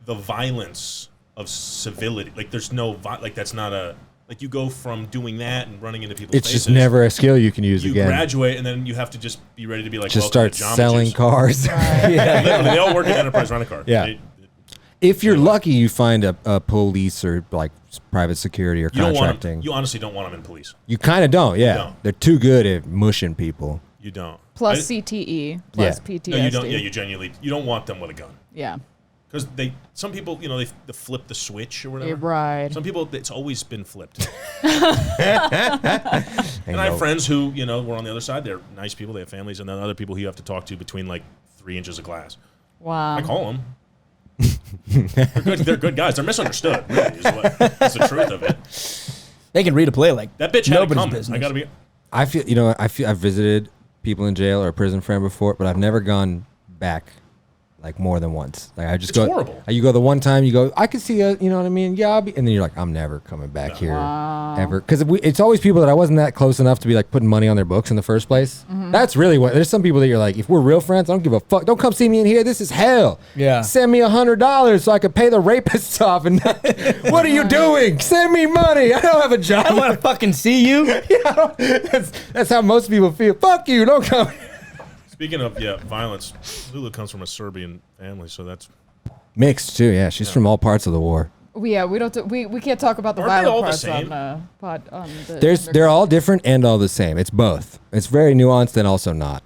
Speaker 4: the violence of civility. Like there's no, like that's not a, like you go from doing that and running into people's
Speaker 2: It's
Speaker 4: faces.
Speaker 2: just never a skill you can use
Speaker 4: You
Speaker 2: again.
Speaker 4: graduate and then you have to just be ready to be like,
Speaker 2: Just
Speaker 4: welcome
Speaker 2: start
Speaker 4: to Jamba
Speaker 2: selling
Speaker 4: Juice.
Speaker 2: cars.
Speaker 4: Literally, they all work at Enterprise Rent-A-Car.
Speaker 2: Yeah. If you're lucky, you find a police or like private security or
Speaker 4: You don't want
Speaker 2: contracting.
Speaker 4: them, you honestly don't want them in police.
Speaker 2: You kind of don't, yeah.
Speaker 4: don't.
Speaker 2: They're too good at mushing people.
Speaker 4: You don't.
Speaker 5: Plus
Speaker 4: I-
Speaker 5: CTE, plus
Speaker 2: Yeah.
Speaker 5: PTSD.
Speaker 4: No, you don't. Yeah, you genuinely, you don't want them with a gun.
Speaker 5: Yeah.
Speaker 4: Because some people, they flip the switch or whatever.
Speaker 5: You're right.
Speaker 4: Some people, it's always been flipped.
Speaker 2: Ain't
Speaker 4: And I
Speaker 2: no-
Speaker 4: have friends who, were on the other side. They're nice people. They have families. And then other people who you have to talk to between like 3 inches of glass.
Speaker 5: Wow.
Speaker 4: I call them. They're good guys. They're misunderstood. Really, is the truth of it.
Speaker 3: They can read a play like
Speaker 4: That bitch had it
Speaker 3: nobody's
Speaker 4: coming.
Speaker 3: business.
Speaker 4: I gotta be.
Speaker 2: I feel I've visited people in jail or a prison friend before, but I've never gone back like more than once. Like I just
Speaker 4: It's
Speaker 2: go.
Speaker 4: horrible.
Speaker 2: You go the one time. You go. I could see you know what I mean? Yeah. And then you're like, I'm never coming back here ever. Because it's always people that I wasn't that close enough to be like putting money on their books in the first place. That's really what. There's some people that you're like, if we're real friends, I don't give a fuck. Don't come see me in here. This is hell.
Speaker 3: Yeah.
Speaker 2: Send me $100 so I could pay the rapists off. And what are you doing? Send me money. I don't have a job.
Speaker 3: I don't want to fucking see you.
Speaker 2: Yeah, that's how most people feel. Fuck you. Don't come.
Speaker 4: Speaking of violence, Lulu comes from a Serbian family, so that's
Speaker 2: Mixed too. Yeah, she's from all parts of the war.
Speaker 5: We don't we can't talk about the
Speaker 4: Aren't they all
Speaker 5: violent
Speaker 4: the
Speaker 5: parts
Speaker 4: same?
Speaker 5: on the
Speaker 2: They're all different and all the same. It's both. It's very nuanced and also not.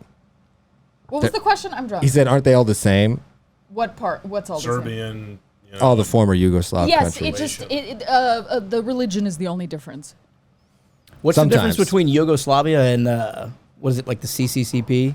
Speaker 5: What was the question? I'm drunk.
Speaker 2: He said, "Aren't they all the same?"
Speaker 5: What part? What's all the same?
Speaker 4: Serbian.
Speaker 2: All the former Yugoslav
Speaker 5: Yes,
Speaker 2: countries.
Speaker 5: it just the religion is the only difference.
Speaker 3: What's the difference
Speaker 2: Sometimes.
Speaker 3: between Yugoslavia and what is it, like the CCCP?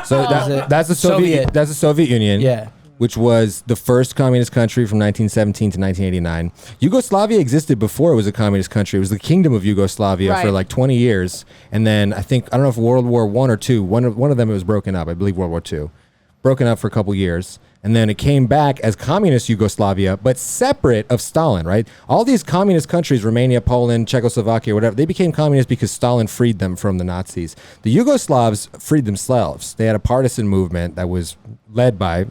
Speaker 2: So that's the
Speaker 3: Soviet.
Speaker 2: That's the Soviet Union.
Speaker 3: Yeah.
Speaker 2: Which was the first communist country from 1917 to 1989. Yugoslavia existed before it was a communist country. It was the Kingdom of Yugoslavia for
Speaker 5: Right.
Speaker 2: like 20 years. And then I don't know if World War I or II, one of them it was broken up. I believe World War II. Broken up for a couple years. And then it came back as communist Yugoslavia, but separate of Stalin, right? All these communist countries, Romania, Poland, Czechoslovakia, whatever, they became communist because Stalin freed them from the Nazis. The Yugoslavs freed themselves. They had a partisan movement that was led by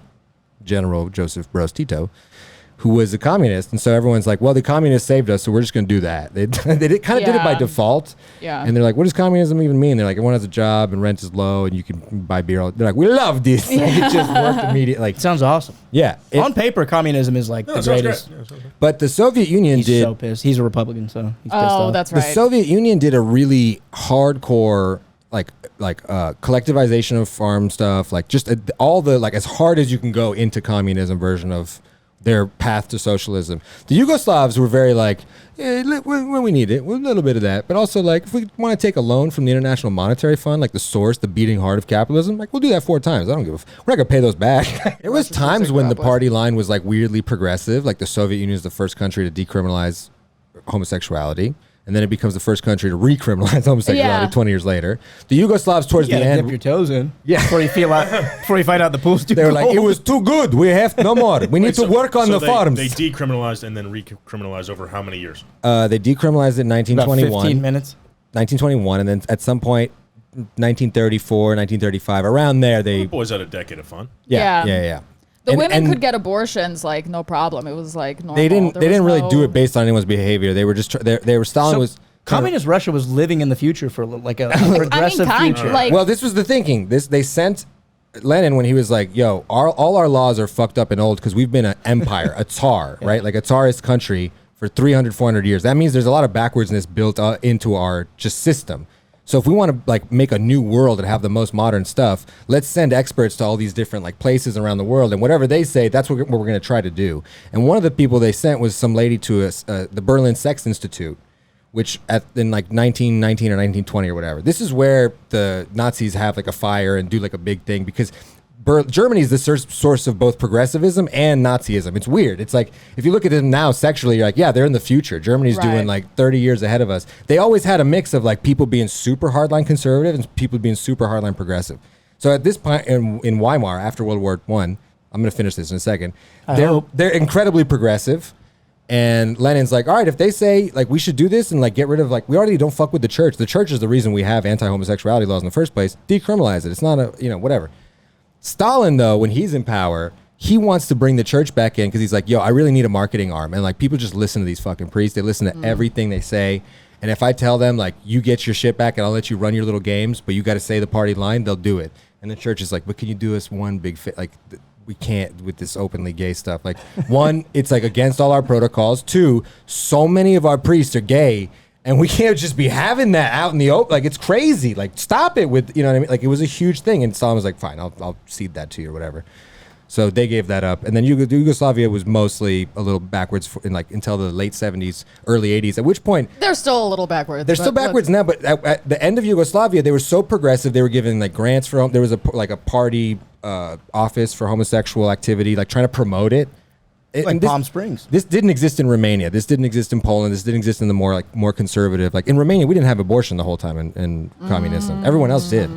Speaker 2: General Joseph Broz Tito, who was a communist. And so everyone's like, well, the communists saved us, so we're just going to do that. They kind of did it by
Speaker 5: Yeah.
Speaker 2: default.
Speaker 5: Yeah.
Speaker 2: And they're like, what does communism even mean? They're like, everyone has a job and rent is low and you can buy beer. They're like, we love this. Like, it just worked immediately. Like,
Speaker 3: Sounds awesome.
Speaker 2: yeah.
Speaker 3: On paper, communism is like the
Speaker 4: Sounds great.
Speaker 3: greatest.
Speaker 4: Yeah, sounds great.
Speaker 2: But the Soviet Union
Speaker 3: He's
Speaker 2: did.
Speaker 3: so pissed. He's a Republican, so he's pissed
Speaker 5: Oh,
Speaker 3: off.
Speaker 5: that's
Speaker 2: The
Speaker 5: right.
Speaker 2: Soviet Union did a really hardcore collectivization of farm stuff, like just all the like as hard as you can go into communism version of their path to socialism. The Yugoslavs were very like, yeah, when we need it, a little bit of that, but also like if we want to take a loan from the International Monetary Fund, like the source, the beating heart of capitalism, like we'll do that 4 times. I don't give a. We're not gonna pay those back. There was times when the party line was like weirdly progressive, like the Soviet Union is the first country to decriminalize homosexuality. And then it becomes the first country to recriminalize homosexuality
Speaker 5: Yeah.
Speaker 2: 20 years later. The Yugoslavs towards
Speaker 3: You
Speaker 2: the
Speaker 3: gotta
Speaker 2: end,
Speaker 3: dip your toes in.
Speaker 2: Yeah.
Speaker 3: Before you find out the pool's too
Speaker 2: they were like,
Speaker 3: cold.
Speaker 2: it was too good. We have no more. We need to
Speaker 4: So-
Speaker 2: work on
Speaker 4: so
Speaker 2: the farms.
Speaker 4: They decriminalized and then recriminalized over how many years?
Speaker 2: They decriminalized it in
Speaker 3: about
Speaker 2: 1921.
Speaker 3: 15 minutes.
Speaker 2: 1921, and then at some point, 1934, 1935, around there, they
Speaker 4: Boys had a decade of fun.
Speaker 2: yeah.
Speaker 5: The
Speaker 2: And-
Speaker 5: women
Speaker 2: and
Speaker 5: could get abortions like no problem. It was like normal.
Speaker 2: They didn't.
Speaker 5: There
Speaker 2: They
Speaker 5: was
Speaker 2: didn't really
Speaker 5: no-
Speaker 2: do it based on anyone's behavior. They were just. They were. Stalin
Speaker 3: So,
Speaker 2: was.
Speaker 3: Communist Russia was living in the future for like a
Speaker 5: I mean,
Speaker 3: progressive
Speaker 5: kind
Speaker 3: future.
Speaker 5: like
Speaker 2: Well, this was the thinking. They sent Lenin when he was like, "Yo, all our laws are fucked up and old because we've been an empire, a tsar, right? Like a tsarist country for 300, 400 years. That means there's a lot of backwardsness built into our just system. So if we want to like make a new world and have the most modern stuff, let's send experts to all these different like places around the world, and whatever they say, that's what we're going to try to do." And one of the people they sent was some lady to the Berlin Sex Institute, which in like 1919 or 1920 or whatever. This is where the Nazis have like a fire and do like a big thing because Germany is the source of both progressivism and Nazism. It's weird. It's like if you look at them now sexually, you're like, yeah, they're in the future. Germany's
Speaker 5: Right.
Speaker 2: doing like 30 years ahead of us. They always had a mix of like people being super hardline conservative and people being super hardline progressive. So at this point in Weimar, after World War I, I'm going to finish this in a second. They're incredibly progressive. And Lenin's like, all right, if they say like we should do this and like get rid of like we already don't fuck with the church. The church is the reason we have anti-homosexuality laws in the first place. Decriminalize it. It's not a whatever. Stalin though, when he's in power, he wants to bring the church back in because he's like, yo, I really need a marketing arm. And like people just listen to these fucking priests. They listen to everything they say. And if I tell them like you get your shit back and I'll let you run your little games, but you got to say the party line, they'll do it. And the church is like, but can you do us one big we can't with this openly gay stuff. Like, one, it's like against all our protocols. 2, so many of our priests are gay, and we can't just be having that out in the open. Like, it's crazy. Like, stop it with, you know what I mean? Like, it was a huge thing, and Stalin was like, fine, I'll cede that to you or whatever. So they gave that up, and then Yugoslavia was mostly a little backwards in like until the late 70s, early 80s. At which point
Speaker 5: they're still a little backwards.
Speaker 2: they're still backwards now. But at the end of Yugoslavia, they were so progressive. They were giving like grants for. There was a party office for homosexual activity, like trying to promote it.
Speaker 3: like Palm Springs.
Speaker 2: This didn't exist in Romania. This didn't exist in Poland. This didn't exist in the more conservative. Like in Romania, we didn't have abortion the whole time in communism. Everyone else did.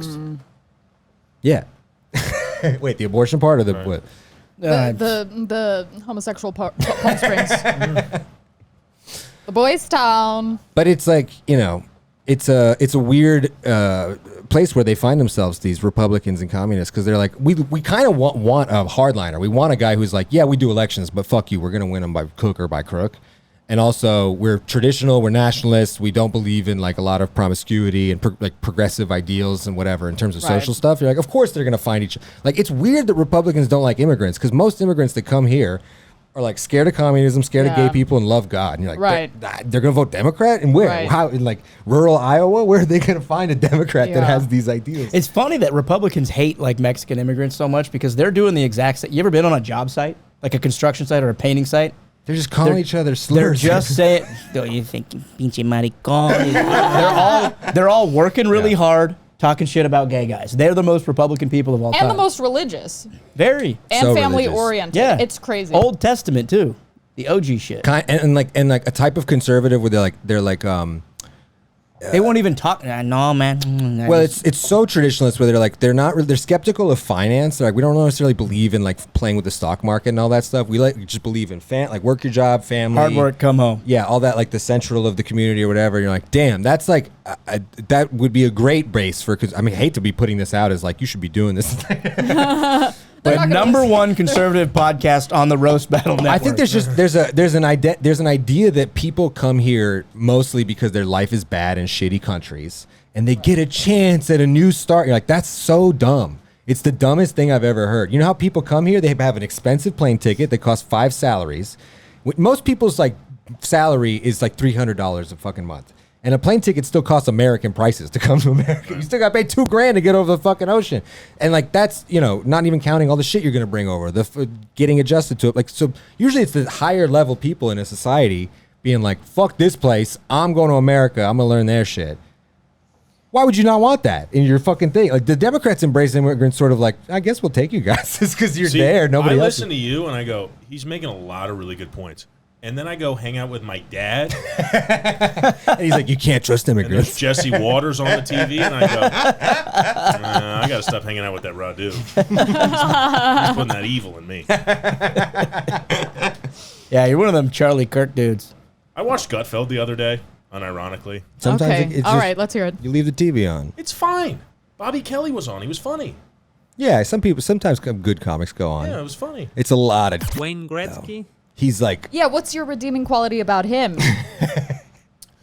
Speaker 2: Yeah. Wait, the abortion part or the what?
Speaker 5: The homosexual Palm Springs. The boys' town.
Speaker 2: But it's like, it's a weird place where they find themselves, these Republicans and communists, because they're like, we kind of want a hardliner. We want a guy who's like, yeah, we do elections, but fuck you, we're going to win them by hook or by crook. And also, we're traditional, we're nationalists, we don't believe in like a lot of promiscuity and like progressive ideals and whatever in terms of social stuff. You're like, of course they're going to find each other. Like, it's weird that Republicans don't like immigrants, because most immigrants that come here are like scared of communism, scared of gay people, and love God. And you're like, they're going to vote Democrat? And where? How? In like rural Iowa? Where are they going to find a Democrat that has these ideals?
Speaker 3: It's funny that Republicans hate like Mexican immigrants so much because they're doing the exact same. You ever been on a job site, like a construction site or a painting site?
Speaker 2: They're just calling each other slurs.
Speaker 3: They're just saying, "Don't you think pinche maricón?" They're all working really hard, talking shit about gay guys. They're the most Republican people of all time.
Speaker 5: And the most religious.
Speaker 3: Very.
Speaker 5: And
Speaker 2: so
Speaker 5: family
Speaker 2: religious.
Speaker 5: oriented.
Speaker 3: Yeah.
Speaker 5: It's crazy.
Speaker 3: Old Testament too. The OG shit.
Speaker 2: And like a type of conservative where they're like
Speaker 3: they won't even talk. No, man.
Speaker 2: well, it's so traditionalist where they're skeptical of finance. They're like, we don't necessarily believe in like playing with the stock market and all that stuff. We just believe in like work your job, family,
Speaker 3: hard work, come home.
Speaker 2: Yeah, all that, like the central of the community or whatever. You're like, damn, that's like that would be a great base for. Because I mean, I hate to be putting this out as like you should be doing this.
Speaker 3: The number one conservative podcast on the Roast Battle Network.
Speaker 2: I think there's an idea that people come here mostly because their life is bad in shitty countries and they get a chance at a new start. You're like, that's so dumb. It's the dumbest thing I've ever heard. You know how people come here? They have an expensive plane ticket that costs 5 salaries. Most people's like salary is like $300 a fucking month. And a plane ticket still costs American prices to come to America. You still got to pay $2,000 to get over the fucking ocean. And like, that's, not even counting all the shit you're going to bring over, getting adjusted to it. Like, so usually it's the higher level people in a society being like, fuck this place. I'm going to America. I'm going to learn their shit. Why would you not want that in your fucking thing? Like, the Democrats embrace immigrants sort of like, I guess we'll take you guys. It's because you're there. Nobody else.
Speaker 4: I listen to you and I go, he's making a lot of really good points. And then I go hang out with my dad.
Speaker 2: And he's like, you can't trust immigrants.
Speaker 4: And there's Jesse Waters on the TV. And I go, I got to stop hanging out with that raw dude. He's putting that evil in me.
Speaker 3: Yeah, you're one of them Charlie Kirk dudes.
Speaker 4: I watched Gutfeld the other day, unironically.
Speaker 2: Sometimes
Speaker 5: okay. All right, let's hear it.
Speaker 2: You leave the TV on.
Speaker 4: It's fine. Bobby Kelly was on. He was funny.
Speaker 2: Yeah, sometimes good comics go on.
Speaker 4: Yeah, it was funny.
Speaker 2: It's a lot of...
Speaker 1: Wayne Gretzky?
Speaker 2: He's like...
Speaker 5: Yeah, what's your redeeming quality about him?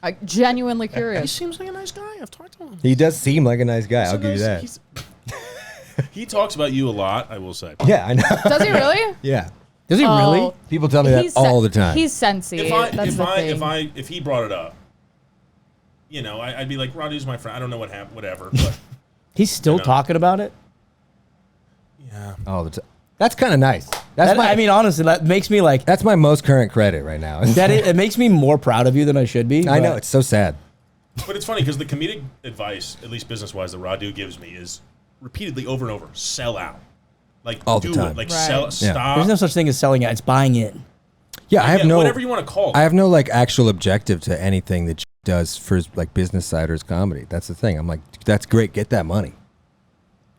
Speaker 5: I'm genuinely
Speaker 4: He
Speaker 5: curious.
Speaker 4: seems like a nice guy. I've talked to him.
Speaker 2: He does seem like a nice guy. I'll give you that.
Speaker 4: He talks about you a lot, I will say.
Speaker 2: Yeah, I know.
Speaker 5: Does he really?
Speaker 2: Yeah.
Speaker 3: Does he really?
Speaker 2: People tell me that all the time.
Speaker 5: He's sensy.
Speaker 4: If he brought it up, I'd be like, Roddy's my friend. I don't know what happened, whatever. But
Speaker 3: He's still talking about it?
Speaker 4: yeah.
Speaker 2: All the time. That's kind of nice.
Speaker 3: Honestly, that makes me like...
Speaker 2: That's my most current credit right now.
Speaker 3: It makes me more proud of you than I should be.
Speaker 2: I know. It's so sad.
Speaker 4: But it's funny because the comedic advice, at least business-wise, that Radu gives me is repeatedly over and over, sell out. Like,
Speaker 2: all the time.
Speaker 4: Like,
Speaker 5: Right.
Speaker 4: stop.
Speaker 3: There's no such thing as selling out. It's buying in.
Speaker 2: Yeah, I have no...
Speaker 4: Whatever you want to call it.
Speaker 2: I have no, like, actual objective to anything that does for his, like, business side or his comedy. That's the thing. I'm like, that's great. Get that money.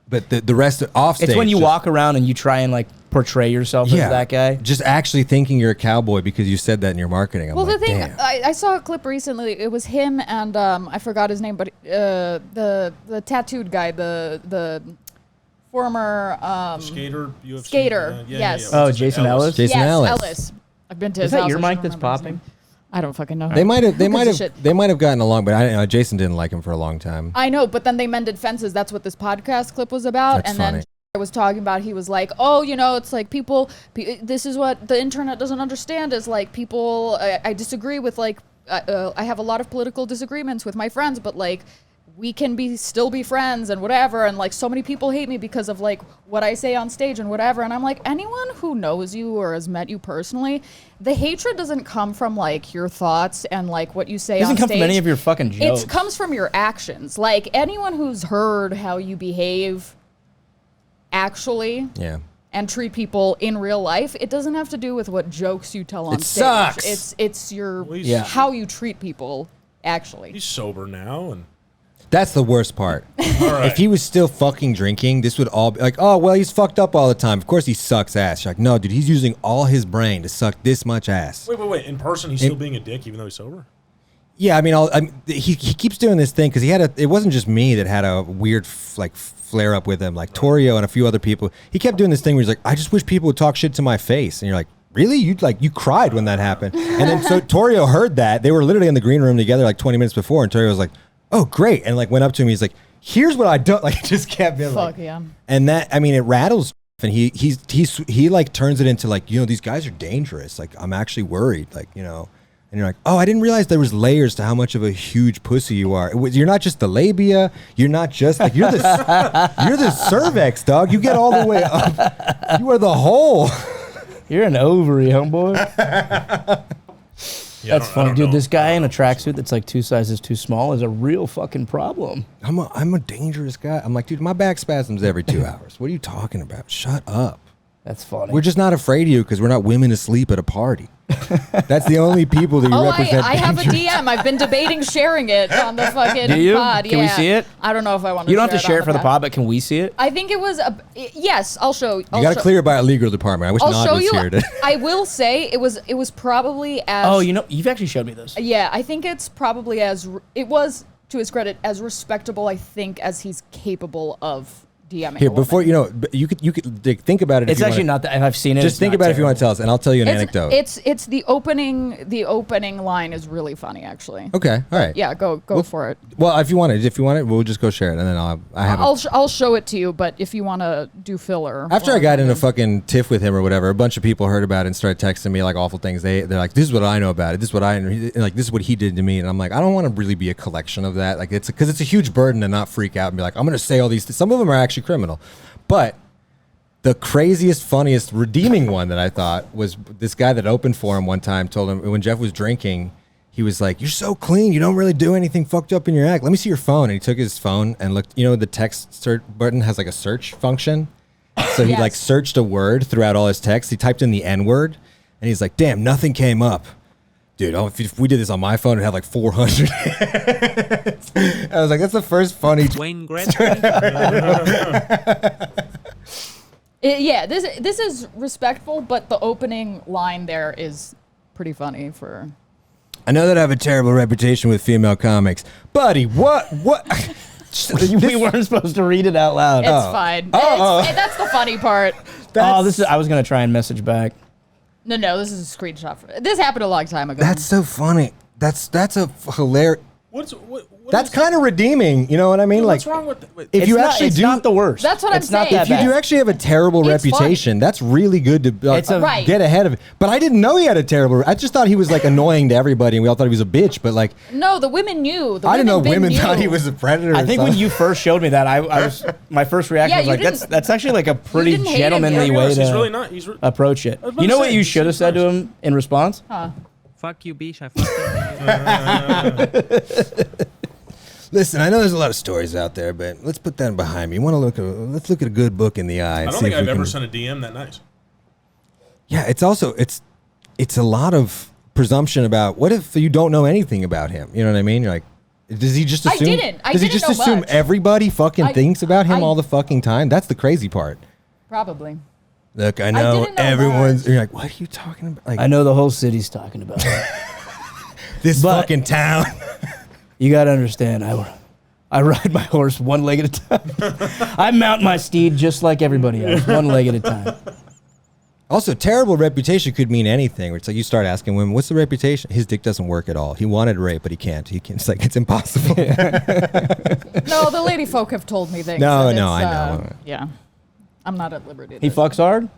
Speaker 2: But the rest off stage...
Speaker 3: It's when you walk around and you try and, like, portray yourself as that guy.
Speaker 2: Just actually thinking you're a cowboy because you said that in your marketing. I'm
Speaker 5: Well,
Speaker 2: like,
Speaker 5: the thing,
Speaker 2: damn.
Speaker 5: I saw a clip recently. It was him and I forgot his name, but the tattooed guy, the former
Speaker 4: Skater, UFC
Speaker 5: skater.
Speaker 4: guy. Yeah,
Speaker 5: Yes.
Speaker 4: yeah.
Speaker 3: Oh, Jason Ellis?
Speaker 2: Jason
Speaker 5: yes,
Speaker 2: Ellis.
Speaker 5: I've been to
Speaker 3: Is
Speaker 5: his house.
Speaker 3: that your
Speaker 5: I
Speaker 3: mic
Speaker 5: don't
Speaker 3: that's
Speaker 5: remember his
Speaker 3: popping?
Speaker 5: name. I don't fucking know.
Speaker 2: They might have
Speaker 5: shit?
Speaker 2: gotten along, but I Jason didn't like him for a long time.
Speaker 5: I know, but then they mended fences. That's what this podcast clip was about.
Speaker 2: That's
Speaker 5: and
Speaker 2: funny.
Speaker 5: then I was talking about, he was like, oh, it's like people, this is what the internet doesn't understand is like people, I disagree with like, I have a lot of political disagreements with my friends, but like, we can still be friends and whatever. And like, so many people hate me because of like what I say on stage and whatever. And I'm like, anyone who knows you or has met you personally, the hatred doesn't come from like your thoughts and like what you say on stage.
Speaker 3: It doesn't come from any of your fucking jokes.
Speaker 5: It comes from your actions. Like anyone who's heard how you behave actually and treat people in real life, it doesn't have to do with what jokes you tell on
Speaker 2: It
Speaker 5: stage.
Speaker 2: sucks.
Speaker 5: It's your
Speaker 4: Well,
Speaker 5: how you treat people actually.
Speaker 4: He's sober now, and
Speaker 2: That's the worst part.
Speaker 4: All right.
Speaker 2: If he was still fucking drinking, this would all be like, oh, well, he's fucked up all the time. Of course he sucks ass. You're like, no, dude, he's using all his brain to suck this much ass.
Speaker 4: Wait. In person, he's still being a dick even though he's sober?
Speaker 2: Yeah, I mean, he keeps doing this thing because it wasn't just me that had a weird flare up with him. Like Torrio and a few other people, he kept doing this thing where he's like, I just wish people would talk shit to my face. And you're like, really? You cried when that happened. And then so Torrio heard that. They were literally in the green room together like 20 minutes before, and Torrio was like, oh, great. And like went up to him. He's like, here's what I don't like. Just kept being like,
Speaker 5: Fuck yeah.
Speaker 2: And that, I mean, it rattles. And he like turns it into like, these guys are dangerous. Like, I'm actually worried. Like, and you're like, oh, I didn't realize there was layers to how much of a huge pussy you are. You're not just the labia. You're not just like, you're the cervix, dog. You get all the way up. You are the whole.
Speaker 3: You're an ovary, homeboy. That's funny, dude. This guy in a tracksuit that's like 2 sizes too small is a real fucking problem.
Speaker 2: I'm a dangerous guy. I'm like, dude, my back spasms every 2 hours. What are you talking about? Shut up.
Speaker 3: That's funny.
Speaker 2: We're just not afraid of you because we're not women asleep at a party. That's the only people that you represent.
Speaker 5: I have a DM. I've been debating sharing it on the fucking
Speaker 3: Do you?
Speaker 5: pod.
Speaker 3: Can we see it?
Speaker 5: I don't know if I want to.
Speaker 3: You don't have to share it for the pod, but can we see it?
Speaker 5: I think it was yes. I'll show.
Speaker 2: You got to clear it by a legal department. I wish Nod was here today.
Speaker 5: I will say it was probably as.
Speaker 3: Oh, you've actually showed me this.
Speaker 5: Yeah, I think it's probably it was, to his credit, as respectable, I think, as he's capable of DMing.
Speaker 2: Here, before you could think about it.
Speaker 3: It's actually not that. I've seen it.
Speaker 2: Just think about it if you want to tell us, and I'll tell you an anecdote.
Speaker 5: It's the opening. The opening line is really funny, actually.
Speaker 2: Okay, all right.
Speaker 5: Yeah, go for it.
Speaker 2: Well, if you want it, we'll just go share it, and then
Speaker 5: I'll show it to you. But if you want to do filler,
Speaker 2: after I got in a fucking tiff with him or whatever, a bunch of people heard about it and started texting me like awful things. They're like, "This is what I know about it. This is what this is what he did to me." And I'm like, I don't want to really be a collection of that. Like because it's a huge burden to not freak out and be like, I'm going to say all these. Some of them are actually criminal. But the craziest, funniest, redeeming one that I thought was this guy that opened for him one time told him when Jeff was drinking, he was like, you're so clean. You don't really do anything fucked up in your act. Let me see your phone. And he took his phone and looked, the text search button has like a search function. So he like searched a word throughout all his texts. He typed in the N word and he's like, damn, nothing came up. Dude, if we did this on my phone, it'd have like 400. I was like, that's the first funny.
Speaker 1: Wayne Gretzky.
Speaker 5: This is respectful, but the opening line there is pretty funny for.
Speaker 2: I know that I have a terrible reputation with female comics, buddy. What?
Speaker 3: We weren't supposed to read it out loud.
Speaker 5: It's fine. That's the funny part.
Speaker 3: I was gonna try and message back.
Speaker 5: No, this is a screenshot. This happened a long time ago.
Speaker 2: That's so funny. That's a hilarious. That's kind of redeeming. You know what I mean?
Speaker 4: What's
Speaker 2: like,
Speaker 4: wrong with
Speaker 2: if you actually
Speaker 3: it's
Speaker 2: do,
Speaker 3: not the worst.
Speaker 5: That's what I'm saying.
Speaker 3: Not
Speaker 2: if you do actually have a terrible reputation, that's really good to get ahead of it. But I didn't know he had a terrible. I just thought he was like annoying to everybody, and we all thought he was a bitch. But like,
Speaker 5: no, the women knew.
Speaker 2: I didn't know women thought he was a predator.
Speaker 3: I think when you first showed me that, I was my first reaction was like, that's actually like a pretty gentlemanly way to
Speaker 4: he's really not.
Speaker 3: approach it. You know what you should have said to him in response?
Speaker 1: Fuck you, bitch. I fucked you.
Speaker 2: Listen, I know there's a lot of stories out there, but let's put that behind me. Let's look at a good book in the eye.
Speaker 4: I don't think I've ever sent a DM that nice.
Speaker 2: Yeah, it's a lot of presumption about what if you don't know anything about him? You know what I mean? You're like, does he just assume? Does he just assume everybody fucking thinks about him all the fucking time? That's the crazy part.
Speaker 5: Probably.
Speaker 2: Look, I know everyone's. You're like, what are you talking about? Like,
Speaker 3: I know the whole city's talking about it.
Speaker 2: this fucking town.
Speaker 3: You gotta understand, I ride my horse one leg at a time. I mount my steed just like everybody else, one leg at a time.
Speaker 2: Also, terrible reputation could mean anything. It's like you start asking women, what's the reputation? His dick doesn't work at all. He wanted rape, but he can't. It's like, it's impossible.
Speaker 5: No, the lady folk have told me things.
Speaker 2: No, I know.
Speaker 5: Yeah. I'm not at liberty.
Speaker 3: He fucks hard?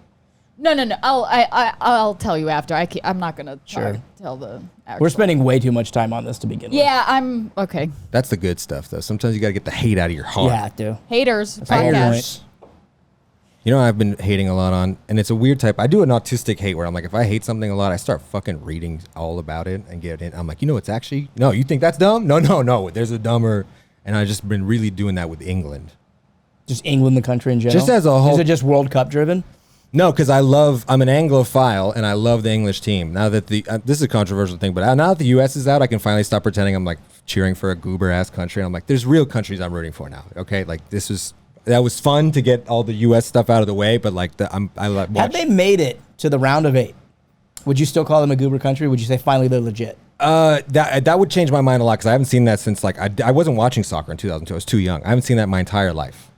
Speaker 5: No. I'll tell you after. I'm not gonna tell the. Actual.
Speaker 3: We're spending way too much time on this to begin with.
Speaker 5: Yeah, I'm okay.
Speaker 2: That's the good stuff, though. Sometimes you gotta get the hate out of your heart.
Speaker 3: You have to.
Speaker 5: Haters.
Speaker 3: Haters.
Speaker 2: You know, I've been hating a lot on, and it's a weird type. I do an autistic hate where I'm like, if I hate something a lot, I start fucking reading all about it and get in. I'm like, it's actually no. You think that's dumb? No. There's a dumber, and I've just been really doing that with England.
Speaker 3: Just England, the country in general.
Speaker 2: Just as a whole.
Speaker 3: Is it just World Cup driven?
Speaker 2: No, because I'm an Anglophile and I love the English team. Now that this is a controversial thing, but now that the U.S. is out, I can finally stop pretending I'm like cheering for a goober ass country. I'm like, there's real countries I'm rooting for now. Okay, like that was fun to get all the U.S. stuff out of the way, but like
Speaker 3: Had they made it to the round of 8, would you still call them a goober country? Would you say finally they're legit?
Speaker 2: That would change my mind a lot because I haven't seen that since like I wasn't watching soccer in 2002. I was too young. I haven't seen that my entire life.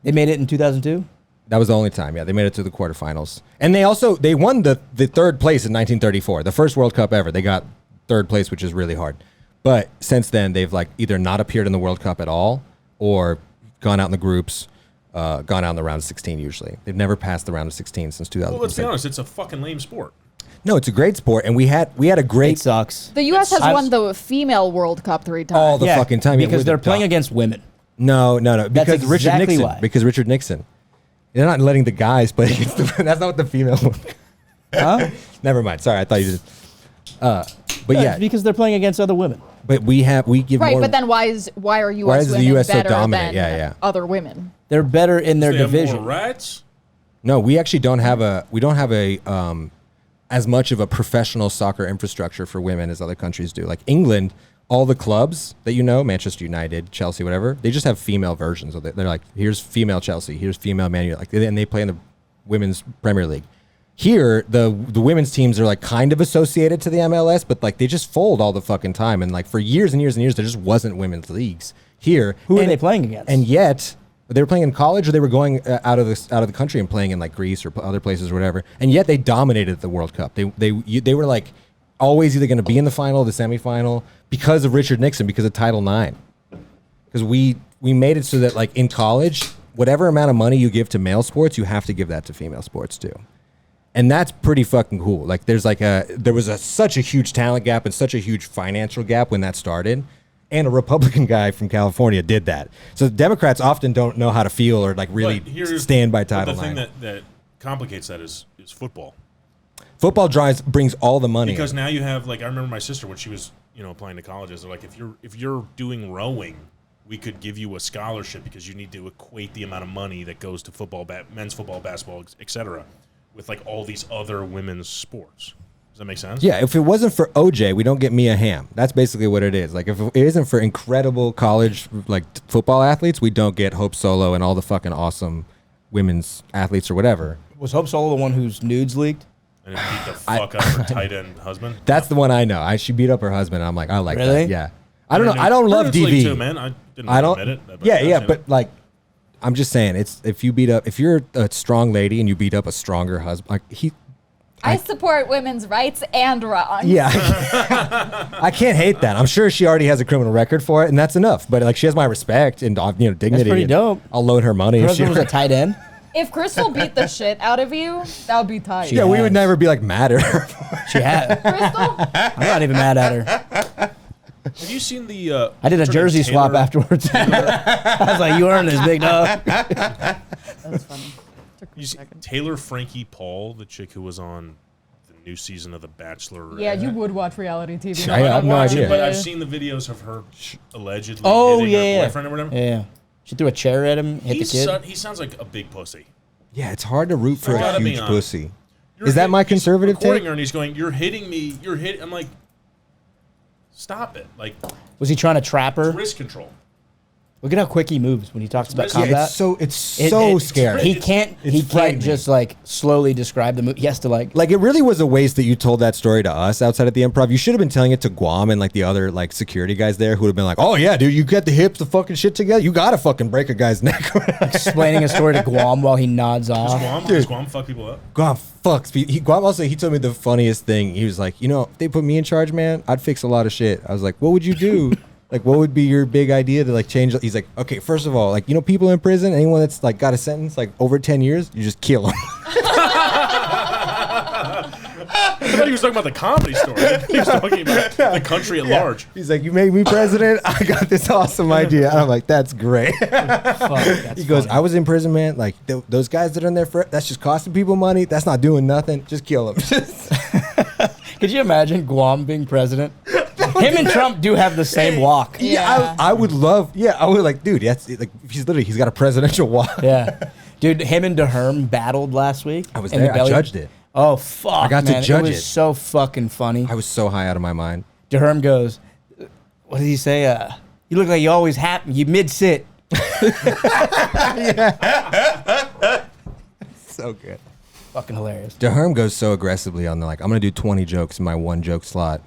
Speaker 3: They made it in 2002.
Speaker 2: That was the only time. Yeah, they made it to the quarterfinals, and they won the third place in 1934, the first World Cup ever. They got third place, which is really hard. But since then, they've like either not appeared in the World Cup at all, or gone out in the groups, gone out in the round of 16. Usually, they've never passed the round of 16 since 2000.
Speaker 4: Well, let's be honest, it's a fucking lame sport.
Speaker 2: No, it's a great sport, and we had a great.
Speaker 3: It sucks.
Speaker 5: The U.S. has won the female World Cup 3 times.
Speaker 2: All the fucking time
Speaker 3: because they're playing against women.
Speaker 2: No. Because
Speaker 3: That's
Speaker 2: Richard
Speaker 3: exactly
Speaker 2: Nixon.
Speaker 3: why.
Speaker 2: Because Richard Nixon. They're not letting the guys play against the. That's not what the female.
Speaker 3: Huh?
Speaker 2: Never mind. Sorry, I thought you did. But yeah,
Speaker 3: because they're playing against other women.
Speaker 2: but we give
Speaker 5: Right,
Speaker 2: more.
Speaker 5: but then why are U.S.
Speaker 2: is the
Speaker 5: women
Speaker 2: US so
Speaker 5: better
Speaker 2: dominant?
Speaker 5: than
Speaker 2: Yeah.
Speaker 5: other women?
Speaker 3: They're better in their
Speaker 4: They have
Speaker 3: division.
Speaker 4: more rights.
Speaker 2: No, we actually don't have a as much of a professional soccer infrastructure for women as other countries do. Like England, all the clubs that Manchester United, Chelsea, whatever, they just have female versions of it. They're like, here's female Chelsea, here's female Man U, like, and they play in the women's Premier League. Here, the women's teams are like kind of associated to the MLS, but like they just fold all the fucking time. And like for years and years and years, there just wasn't women's leagues here.
Speaker 3: Who are they playing against?
Speaker 2: And yet they were playing in college, or they were going out of the country and playing in like Greece or other places or whatever. And yet they dominated the World Cup. They were like always either going to be in the final or the semifinal because of Richard Nixon, because of Title IX. Because we made it so that like in college, whatever amount of money you give to male sports, you have to give that to female sports too. And that's pretty fucking cool. Like there was such a huge talent gap and such a huge financial gap when that started. And a Republican guy from California did that. So the Democrats often don't know how to feel or like really stand by Title IX.
Speaker 4: The thing that complicates that is football.
Speaker 2: Football brings all the money.
Speaker 4: Because now you have, like, I remember my sister when she was, applying to colleges. They're like, if you're doing rowing, we could give you a scholarship because you need to equate the amount of money that goes to football, men's football, basketball, etc., with like all these other women's sports. Does that make sense?
Speaker 2: Yeah, if it wasn't for OJ, we don't get Mia Hamm. That's basically what it is. Like, if it isn't for incredible college like football athletes, we don't get Hope Solo and all the fucking awesome women's athletes or whatever.
Speaker 3: Was Hope Solo the one whose nudes leaked?
Speaker 4: And it beat the fuck up her tight end husband.
Speaker 2: That's the one I know. She beat up her husband. And I'm like, I like
Speaker 3: Really?
Speaker 2: that. Yeah. I don't know. I don't love DV.
Speaker 4: Too, man. I didn't admit it. But
Speaker 2: But like, I'm just saying, if you're a strong lady and you beat up a stronger husband, like
Speaker 5: I support women's rights and wrongs.
Speaker 2: Yeah. I can't hate that. I'm sure she already has a criminal record for it, and that's enough. But like, she has my respect and dignity.
Speaker 3: That's pretty dope.
Speaker 2: I'll loan her money.
Speaker 3: Her
Speaker 2: if she
Speaker 3: husband was a tight end.
Speaker 5: If Crystal beat the shit out of you, that would be tight.
Speaker 2: Yeah, we would never be like mad at her.
Speaker 3: She had.
Speaker 5: Crystal?
Speaker 3: I'm not even mad at her.
Speaker 4: Have you seen the?
Speaker 3: I did a jersey swap afterwards. I was like, "You earned this, big dog."
Speaker 5: That's funny.
Speaker 4: You see Taylor Frankie Paul, the chick who was on the new season of The Bachelor.
Speaker 5: Yeah, you would watch reality TV.
Speaker 2: I have no idea.
Speaker 4: But I've seen the videos of her allegedly
Speaker 3: Oh
Speaker 4: hitting her boyfriend or whatever.
Speaker 3: Yeah. She threw a chair at him, hit the kid.
Speaker 4: He sounds like a big pussy.
Speaker 2: Yeah, it's hard to root for a
Speaker 4: Gotta be
Speaker 2: huge
Speaker 4: honest.
Speaker 2: pussy. Is that my conservative
Speaker 4: take?
Speaker 2: take?
Speaker 4: Her and he's going, "You're hitting me. You're hitting." I'm like, "Stop it!" Like,
Speaker 3: Was he trying to trap her?
Speaker 4: wrist control.
Speaker 3: Look at how quick he moves when he talks about
Speaker 4: Yeah,
Speaker 3: combat.
Speaker 2: It's so scary.
Speaker 3: He can't
Speaker 2: frightening.
Speaker 3: just like slowly describe the move. He has to like
Speaker 2: Like, it really was a waste that you told that story to us outside at the Improv. You should have been telling it to Guam and like the other like security guys there who would have been like, "Oh yeah, dude, you get the hips, the fucking shit together. You gotta fucking break a guy's neck."
Speaker 3: explaining a story to Guam while he nods off.
Speaker 4: Does Guam fuck people up?
Speaker 2: Guam fucks. Guam also, he told me the funniest thing. He was like, if they put me in charge, man, I'd fix a lot of shit. I was like, what would you do? Like, what would be your big idea to like change? He's like, okay, first of all, like, people in prison, anyone that's like got a sentence like over 10 years, you just kill them.
Speaker 4: I thought he was talking about the Comedy Store. He was talking about the country at large.
Speaker 2: He's like, you made me president. I got this awesome idea. And I'm like, that's great.
Speaker 3: Fuck, that's
Speaker 2: He goes,
Speaker 3: funny.
Speaker 2: I was in prison, man. Like, those guys that are in there that's just costing people money. That's not doing nothing. Just kill them.
Speaker 3: Could you imagine Guam being president? Him and Trump do have the same walk.
Speaker 2: Yeah, I would love. Yeah, I would like, dude. That's like, he's got a presidential walk.
Speaker 3: Yeah. Dude, him and DeHerm battled last week.
Speaker 2: I was
Speaker 3: in
Speaker 2: there.
Speaker 3: the
Speaker 2: I
Speaker 3: belly.
Speaker 2: judged it.
Speaker 3: Oh, fuck,
Speaker 2: I got to
Speaker 3: man.
Speaker 2: judge
Speaker 3: It
Speaker 2: it.
Speaker 3: was so fucking funny.
Speaker 2: I was so high out of my mind.
Speaker 3: DeHerm goes, what did he say? You look like you always happy. You mid-sit.
Speaker 2: So good.
Speaker 3: Fucking hilarious.
Speaker 2: DeHerm goes so aggressively on the I'm going to do 20 jokes in my one joke slot.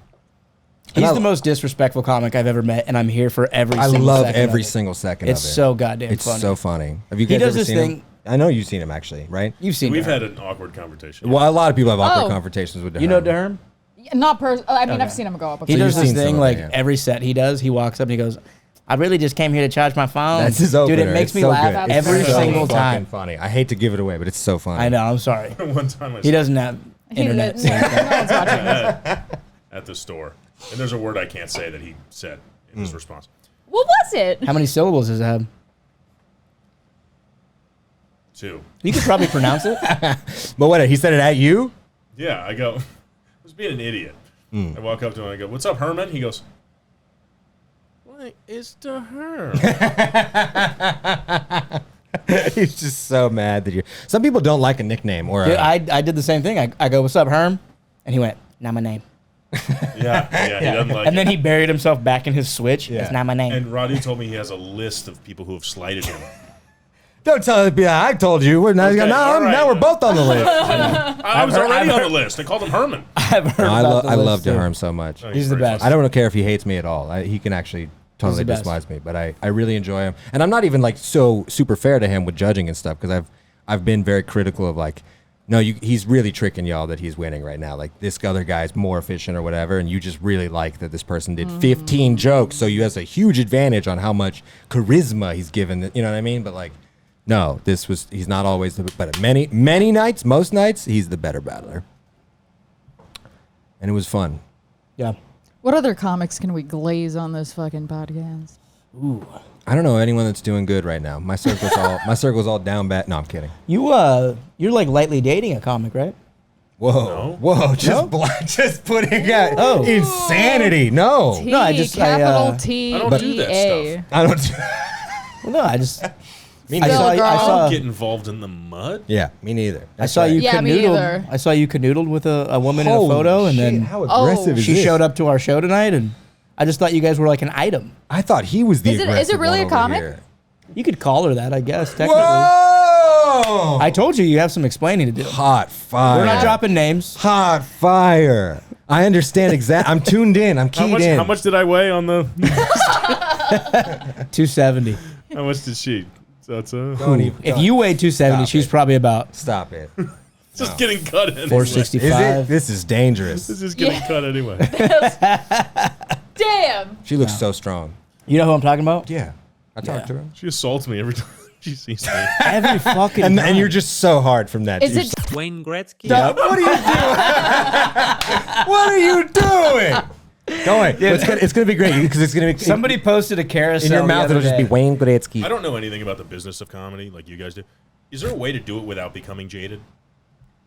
Speaker 2: And
Speaker 3: He's
Speaker 2: I-
Speaker 3: the most disrespectful comic I've ever met, and I'm here for every
Speaker 2: I
Speaker 3: single
Speaker 2: love
Speaker 3: second
Speaker 2: every
Speaker 3: of it.
Speaker 2: single second
Speaker 3: It's
Speaker 2: of it.
Speaker 3: so goddamn
Speaker 2: It's
Speaker 3: funny.
Speaker 2: so funny. Have you
Speaker 3: He
Speaker 2: guys
Speaker 3: does
Speaker 2: ever
Speaker 3: this
Speaker 2: seen
Speaker 3: thing-
Speaker 2: him? I know you've seen him actually, right?
Speaker 3: You've seen
Speaker 4: We've
Speaker 3: DeHerm.
Speaker 4: had an awkward conversation.
Speaker 2: Well, a lot of people have awkward
Speaker 5: Oh.
Speaker 2: conversations with DeHerm.
Speaker 3: You know DeHerm?
Speaker 5: Not I mean,
Speaker 3: Okay.
Speaker 5: I've seen him go up.
Speaker 3: He
Speaker 2: So
Speaker 3: does
Speaker 2: you've
Speaker 3: this
Speaker 2: seen some
Speaker 3: thing
Speaker 2: of it,
Speaker 3: like
Speaker 2: yeah.
Speaker 3: every set he does. He walks up and he goes, I really just came here to charge my phone.
Speaker 2: That's his opener.
Speaker 3: Dude, it makes
Speaker 2: It's
Speaker 3: me
Speaker 2: so
Speaker 3: laugh
Speaker 2: good. It's
Speaker 3: every
Speaker 2: so
Speaker 3: single
Speaker 2: fucking
Speaker 3: time.
Speaker 2: funny. I hate to give it away, but it's so funny.
Speaker 3: I know, I'm sorry.
Speaker 4: One time I
Speaker 3: He doesn't have internet.
Speaker 5: No one's watching this.
Speaker 4: at the store, and there's a word I can't say that he said in his response.
Speaker 5: What was it?
Speaker 3: How many syllables does it have?
Speaker 4: 2.
Speaker 3: You could probably pronounce it.
Speaker 2: But what? He said it at you?
Speaker 4: Yeah, I go, I was being an idiot. I walk up to him and I go, what's up, Herman? He goes, what is the Herm?
Speaker 2: He's just so mad that you're. Some people don't like a nickname or.
Speaker 3: Dude, I did the same thing. I go, what's up, Herm? And he went, not my name.
Speaker 4: yeah, he doesn't like
Speaker 3: And
Speaker 4: it.
Speaker 3: then he buried himself back in his switch.
Speaker 2: Yeah.
Speaker 3: It's not my name.
Speaker 4: And Roddy told me he has a list of people who have slighted him.
Speaker 2: Don't tell it. I told you. We're not,
Speaker 4: Okay, all right.
Speaker 2: now we're both on the list.
Speaker 4: I was
Speaker 3: heard-
Speaker 4: already
Speaker 3: I've
Speaker 4: on
Speaker 3: heard-
Speaker 4: the list. I called him Herman.
Speaker 3: I've heard
Speaker 2: No,
Speaker 3: about the
Speaker 2: I
Speaker 3: list,
Speaker 2: love
Speaker 3: too.
Speaker 2: DeHerm so much.
Speaker 4: Oh,
Speaker 3: He's the
Speaker 4: pretty
Speaker 3: best.
Speaker 2: I don't care if he hates me at all. He can actually totally
Speaker 3: the best.
Speaker 2: despise me, but I really enjoy him. And I'm not even so super fair to him with judging and stuff because I've been very critical of no, he's really tricking y'all that he's winning right now. Like this other guy's more efficient or whatever, and you just really like that this person did 15 jokes, so you has a huge advantage on how much charisma he's given. You know what I mean? But no, he's not always but many nights, most nights, he's the better battler. And it was fun.
Speaker 3: Yeah.
Speaker 5: What other comics can we glaze on this fucking podcast?
Speaker 3: Ooh.
Speaker 2: I don't know anyone that's doing good right now. My circle's all down bad. No, I'm kidding.
Speaker 3: You're like lightly dating a comic, right?
Speaker 2: Whoa,
Speaker 4: No?
Speaker 2: whoa! Just putting out insanity. No,
Speaker 5: T,
Speaker 3: No, I just-
Speaker 5: capital
Speaker 3: I
Speaker 5: T
Speaker 4: I don't do
Speaker 5: E
Speaker 4: that
Speaker 5: A.
Speaker 4: stuff.
Speaker 2: I don't.
Speaker 3: Well, no, I just.
Speaker 2: Me
Speaker 3: I
Speaker 2: neither.
Speaker 3: saw,
Speaker 5: Girl.
Speaker 3: I
Speaker 4: I
Speaker 3: saw,
Speaker 4: don't get involved in the mud.
Speaker 2: Yeah, me neither.
Speaker 3: I saw you
Speaker 5: Yeah, me
Speaker 3: canoodled.
Speaker 5: neither.
Speaker 3: I saw you canoodled with a woman in a
Speaker 2: Holy
Speaker 3: photo, and
Speaker 2: shit,
Speaker 3: then
Speaker 2: how aggressive is
Speaker 3: she
Speaker 2: this?
Speaker 3: showed up to our show tonight, and I just thought you guys were like an item.
Speaker 2: I thought he was the
Speaker 5: Is it
Speaker 2: aggressive
Speaker 5: really
Speaker 2: one
Speaker 5: a
Speaker 2: over
Speaker 5: comic?
Speaker 2: here.
Speaker 3: You could call her that, I guess. Technically,
Speaker 2: Whoa!
Speaker 3: I told you have some explaining to do.
Speaker 2: Hot fire.
Speaker 3: We're not dropping names.
Speaker 2: Hot fire. I understand exactly. I'm tuned in. I'm keyed in.
Speaker 4: How much did I weigh on the?
Speaker 3: 270.
Speaker 4: How much did she? So it's
Speaker 2: Don't even-
Speaker 3: If you weigh 270,
Speaker 2: Stop
Speaker 3: she's
Speaker 2: it.
Speaker 3: probably about
Speaker 2: Stop it.
Speaker 4: just getting cut anyway.
Speaker 3: 465.
Speaker 2: Is it? This is dangerous.
Speaker 4: This is getting cut anyway.
Speaker 5: Damn.
Speaker 2: She looks so strong.
Speaker 3: You know who I'm talking about?
Speaker 2: Yeah, I talked to her.
Speaker 4: She assaults me every time she sees me.
Speaker 3: Every fucking
Speaker 2: And
Speaker 3: time.
Speaker 2: you're just so hard from that.
Speaker 5: Is
Speaker 2: You're
Speaker 5: it
Speaker 1: Wayne Gretzky.
Speaker 2: What are you doing? What are you doing? Don't worry. It's gonna be great because it's gonna be
Speaker 3: Somebody posted a carousel
Speaker 2: in your
Speaker 3: the
Speaker 2: mouth.
Speaker 3: other
Speaker 2: It'll just be
Speaker 3: day.
Speaker 2: Wayne Gretzky.
Speaker 4: I don't know anything about the business of comedy like you guys do. Is there a way to do it without becoming jaded?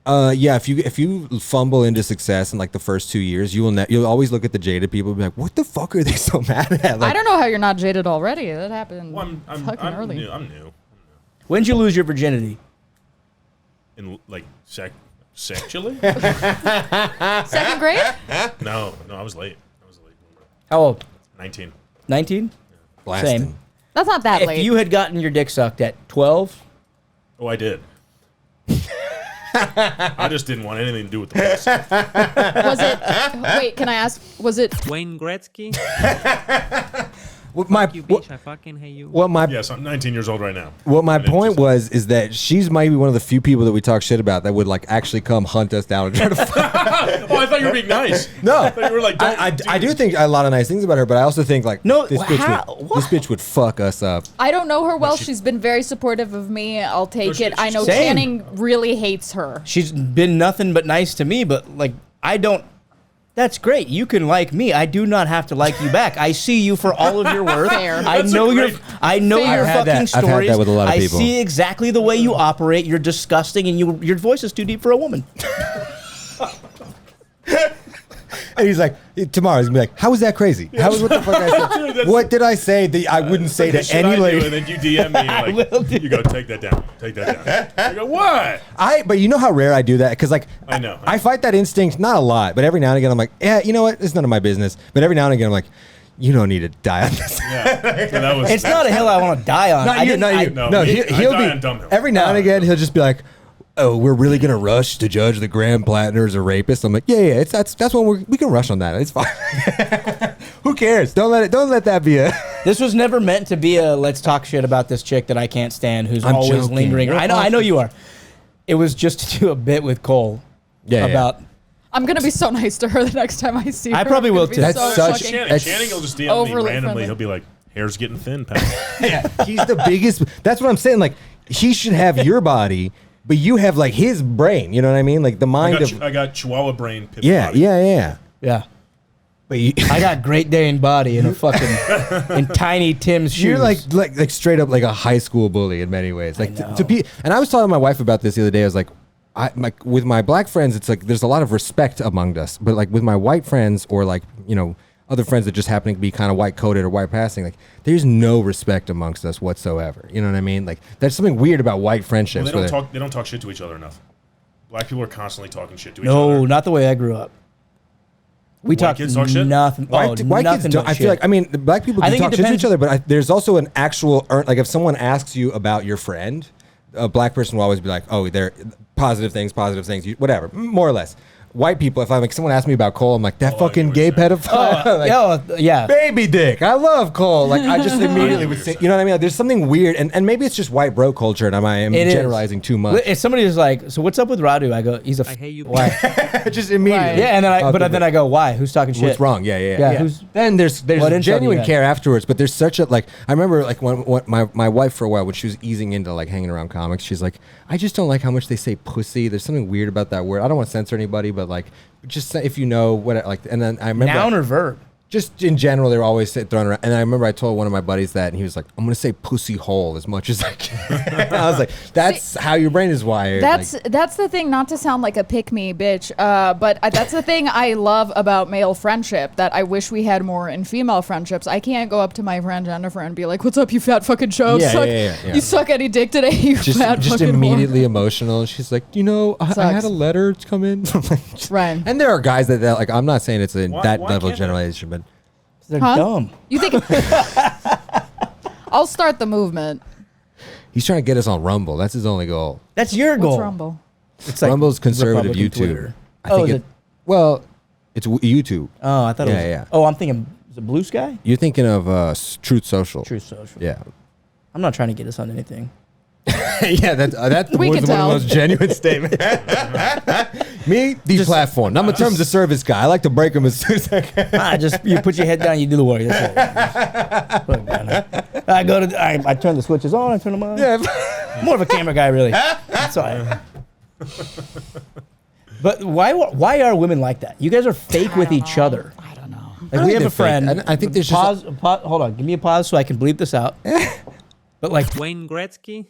Speaker 2: Yeah. If you fumble into success in the first 2 years, you'll always look at the jaded people and be like, "What the fuck are they so mad at?"
Speaker 5: I don't know how you're not jaded already. That happened
Speaker 4: Well,
Speaker 5: fucking early.
Speaker 4: New. I'm new.
Speaker 3: When'd you lose your virginity?
Speaker 4: In sexually?
Speaker 5: Second grade?
Speaker 4: No, I was late.
Speaker 3: How old?
Speaker 4: 19.
Speaker 3: 19?
Speaker 2: Blasting.
Speaker 3: Same.
Speaker 5: That's not that
Speaker 3: If
Speaker 5: late.
Speaker 3: you had gotten your dick sucked at 12,
Speaker 4: Oh, I did. I just didn't want anything to do with the place.
Speaker 5: Was it? Wait, can I ask? Was it?
Speaker 1: Wayne Gretzky.
Speaker 2: What my
Speaker 1: You bitch, I fucking hate you.
Speaker 2: what my
Speaker 4: Yes, I'm 19 years old right now.
Speaker 2: what my
Speaker 4: And it's
Speaker 2: point
Speaker 4: just-
Speaker 2: is that she's maybe one of the few people that we talk shit about that would actually come hunt us down and try to.
Speaker 4: Oh, I thought you were being nice.
Speaker 2: No,
Speaker 4: I thought you were like, don't
Speaker 2: I do think a lot of nice things about her, but I also think
Speaker 3: No,
Speaker 2: this bitch would fuck us up.
Speaker 5: I don't know her well. She's been very supportive of me. I'll take
Speaker 4: she-
Speaker 5: it. I know
Speaker 3: Same.
Speaker 5: Channing really hates her.
Speaker 3: she's been nothing but nice to me, but I don't. That's great. You can like me. I do not have to like you back. I see you for all of your worth.
Speaker 5: Fair.
Speaker 3: I
Speaker 4: That's
Speaker 3: know
Speaker 4: a
Speaker 3: your
Speaker 4: great-
Speaker 5: Fair.
Speaker 3: your
Speaker 5: I've
Speaker 2: had
Speaker 3: fucking
Speaker 2: that. I've had
Speaker 3: stories.
Speaker 2: that with a lot of people.
Speaker 3: I see exactly the way you operate. You're disgusting, and your voice is too deep for a woman.
Speaker 2: And he's like, tomorrow he's gonna be like, how was that crazy? How was what the fuck I said?
Speaker 4: Dude,
Speaker 2: What did I say that I wouldn't say to any lady?
Speaker 4: And then you DM me, like, you go, take that down. Take that down. I go, what?
Speaker 2: But you know how rare I do that? Because, like,
Speaker 4: I know.
Speaker 2: I fight that instinct, not a lot, but every now and again I'm like, yeah, you know what? It's none of my business. But every now and again I'm like, you don't need to die on this.
Speaker 4: Yeah. So that was,
Speaker 3: It's not a hill I want to die on.
Speaker 2: Not you, not you.
Speaker 4: No,
Speaker 2: No,
Speaker 4: me,
Speaker 2: he'll
Speaker 4: I die
Speaker 2: be,
Speaker 4: on dumb hill.
Speaker 2: every now and again he'll just be like, oh, we're really gonna rush to judge the Graham Plattners or rapists. I'm like, yeah, that's when we can rush on that. It's fine. Who cares? Don't let that be a.
Speaker 3: This was never meant to be a let's talk shit about this chick that I can't stand who's
Speaker 2: I'm
Speaker 3: always
Speaker 2: joking.
Speaker 3: lingering.
Speaker 2: You're
Speaker 3: I know you are. It was just to do a bit with Cole.
Speaker 2: Yeah,
Speaker 3: about.
Speaker 5: I'm gonna be so nice to her the next time I see her.
Speaker 3: I probably
Speaker 5: I'm gonna
Speaker 3: will
Speaker 5: be
Speaker 3: too.
Speaker 2: That's
Speaker 5: so
Speaker 2: such-
Speaker 5: fucking-
Speaker 2: that's-
Speaker 4: Channing will just DM me
Speaker 5: overly
Speaker 4: randomly.
Speaker 5: friendly.
Speaker 4: He'll be like, hair's getting thin, pal.
Speaker 2: Yeah, he's the biggest. That's what I'm saying. Like, he should have your body, but you have like his brain. You know what I mean? Like the mind of.
Speaker 4: I got Chihuahua brain. Pip
Speaker 2: Yeah,
Speaker 4: body.
Speaker 2: yeah.
Speaker 3: Yeah.
Speaker 2: But you,
Speaker 3: I got Great Dane body in a fucking in Tiny Tim's shoes.
Speaker 2: you're like straight up like a high school bully in many ways. Like
Speaker 3: know.
Speaker 2: to be. And I was talking to my wife about this the other day. I was like, with my black friends, it's like there's a lot of respect among us, but like with my white friends or like other friends that just happen to be kind of white coated or white passing, like there's no respect amongst us whatsoever. You know what I mean? Like there's something weird about white friendships.
Speaker 4: Well, they don't talk shit to each other enough. Black people are constantly talking shit to each
Speaker 3: no,
Speaker 4: other.
Speaker 3: not the way I grew up. We
Speaker 4: White
Speaker 3: talk
Speaker 4: kids talk shit?
Speaker 3: nothing.
Speaker 2: White kids don't. I feel like, I mean, the black people
Speaker 3: I
Speaker 2: do
Speaker 3: think it
Speaker 2: talk shit to
Speaker 3: depends-
Speaker 2: each other, but there's also an actual, like if someone asks you about your friend, a black person will always be like, oh, they're positive things, whatever, more or less. White people, if I'm like, someone asks me about Cole, I'm like, that
Speaker 4: I
Speaker 2: fucking
Speaker 4: get
Speaker 2: gay
Speaker 4: what you're
Speaker 2: pedophile. Like,
Speaker 3: yeah.
Speaker 2: baby dick. I love Cole. Like, I just immediately
Speaker 4: what
Speaker 2: would
Speaker 4: you're
Speaker 2: say,
Speaker 4: saying.
Speaker 2: you know what I mean? Like, there's something weird, and maybe it's just white bro culture, and I am
Speaker 3: It is.
Speaker 2: generalizing too much.
Speaker 3: If somebody is like, so what's up with Radu? I go, he's a.
Speaker 1: I hate you.
Speaker 3: Why?
Speaker 2: Just immediately.
Speaker 5: Right.
Speaker 3: Yeah, and then
Speaker 2: Okay,
Speaker 3: then I go, why? Who's talking shit?
Speaker 2: What's wrong? Yeah.
Speaker 3: Yeah, who's-
Speaker 2: Then there's
Speaker 3: What intro do
Speaker 2: genuine
Speaker 3: you have?
Speaker 2: care afterwards, but there's such a like. I remember like when my wife for a while when she was easing into like hanging around comics, she's like, I just don't like how much they say pussy. There's something weird about that word. I don't want to censor anybody, but like, just say if you know what like. And then I remember
Speaker 3: Noun or verb?
Speaker 2: just in general, they were always thrown around. And I remember I told one of my buddies that, and he was like, I'm going to say pussy hole as much as I can. I was like, that's how your brain is wired.
Speaker 5: That's
Speaker 2: like,
Speaker 5: that's the thing. Not to sound like a pick me bitch, but that's the thing I love about male friendship that I wish we had more in female friendships. I can't go up to my friend Jennifer and be like, "What's up, you fat fucking show?
Speaker 2: Yeah.
Speaker 5: You suck any dick today, you
Speaker 2: just
Speaker 5: fat fucking whore."
Speaker 2: immediately emotional. She's like, I had a letter come in.
Speaker 5: Right.
Speaker 2: And there are guys that like, I'm not saying it's that
Speaker 4: Why
Speaker 2: level of
Speaker 4: can't they?
Speaker 2: generalization, but
Speaker 3: They're
Speaker 5: Huh?
Speaker 3: dumb.
Speaker 5: You think? I'll start the movement.
Speaker 2: he's trying to get us on Rumble. That's his only goal.
Speaker 3: That's your
Speaker 5: What's
Speaker 3: goal.
Speaker 5: Rumble?
Speaker 3: It's like
Speaker 2: Rumble's conservative
Speaker 3: Republican
Speaker 2: YouTube.
Speaker 3: Twitter.
Speaker 2: I think
Speaker 3: is
Speaker 2: it. Well, it's YouTube.
Speaker 3: Oh, I thought it was.
Speaker 2: Yeah.
Speaker 3: Oh, I'm thinking, is it Blue Sky?
Speaker 2: You're thinking of Truth Social.
Speaker 3: Truth Social.
Speaker 2: Yeah.
Speaker 3: I'm not trying to get us on anything.
Speaker 2: Yeah, that
Speaker 5: We
Speaker 2: was
Speaker 5: can
Speaker 2: one
Speaker 5: tell.
Speaker 2: of the most genuine statements. Me, deplatformed. I'm a terms of service guy. I like to break them as soon as I can.
Speaker 3: Just you put your head down, you do the work. That's it. Look, man, I turn the switches on, I turn them on.
Speaker 2: Yeah.
Speaker 3: More of a camera guy, really. That's all I am. But why are women like that? You guys are fake with each other.
Speaker 5: I don't know.
Speaker 3: Like we have a friend.
Speaker 2: I think there's
Speaker 3: pause. Hold on, give me a pause so I can bleep this out. But like,
Speaker 1: Wayne Gretzky.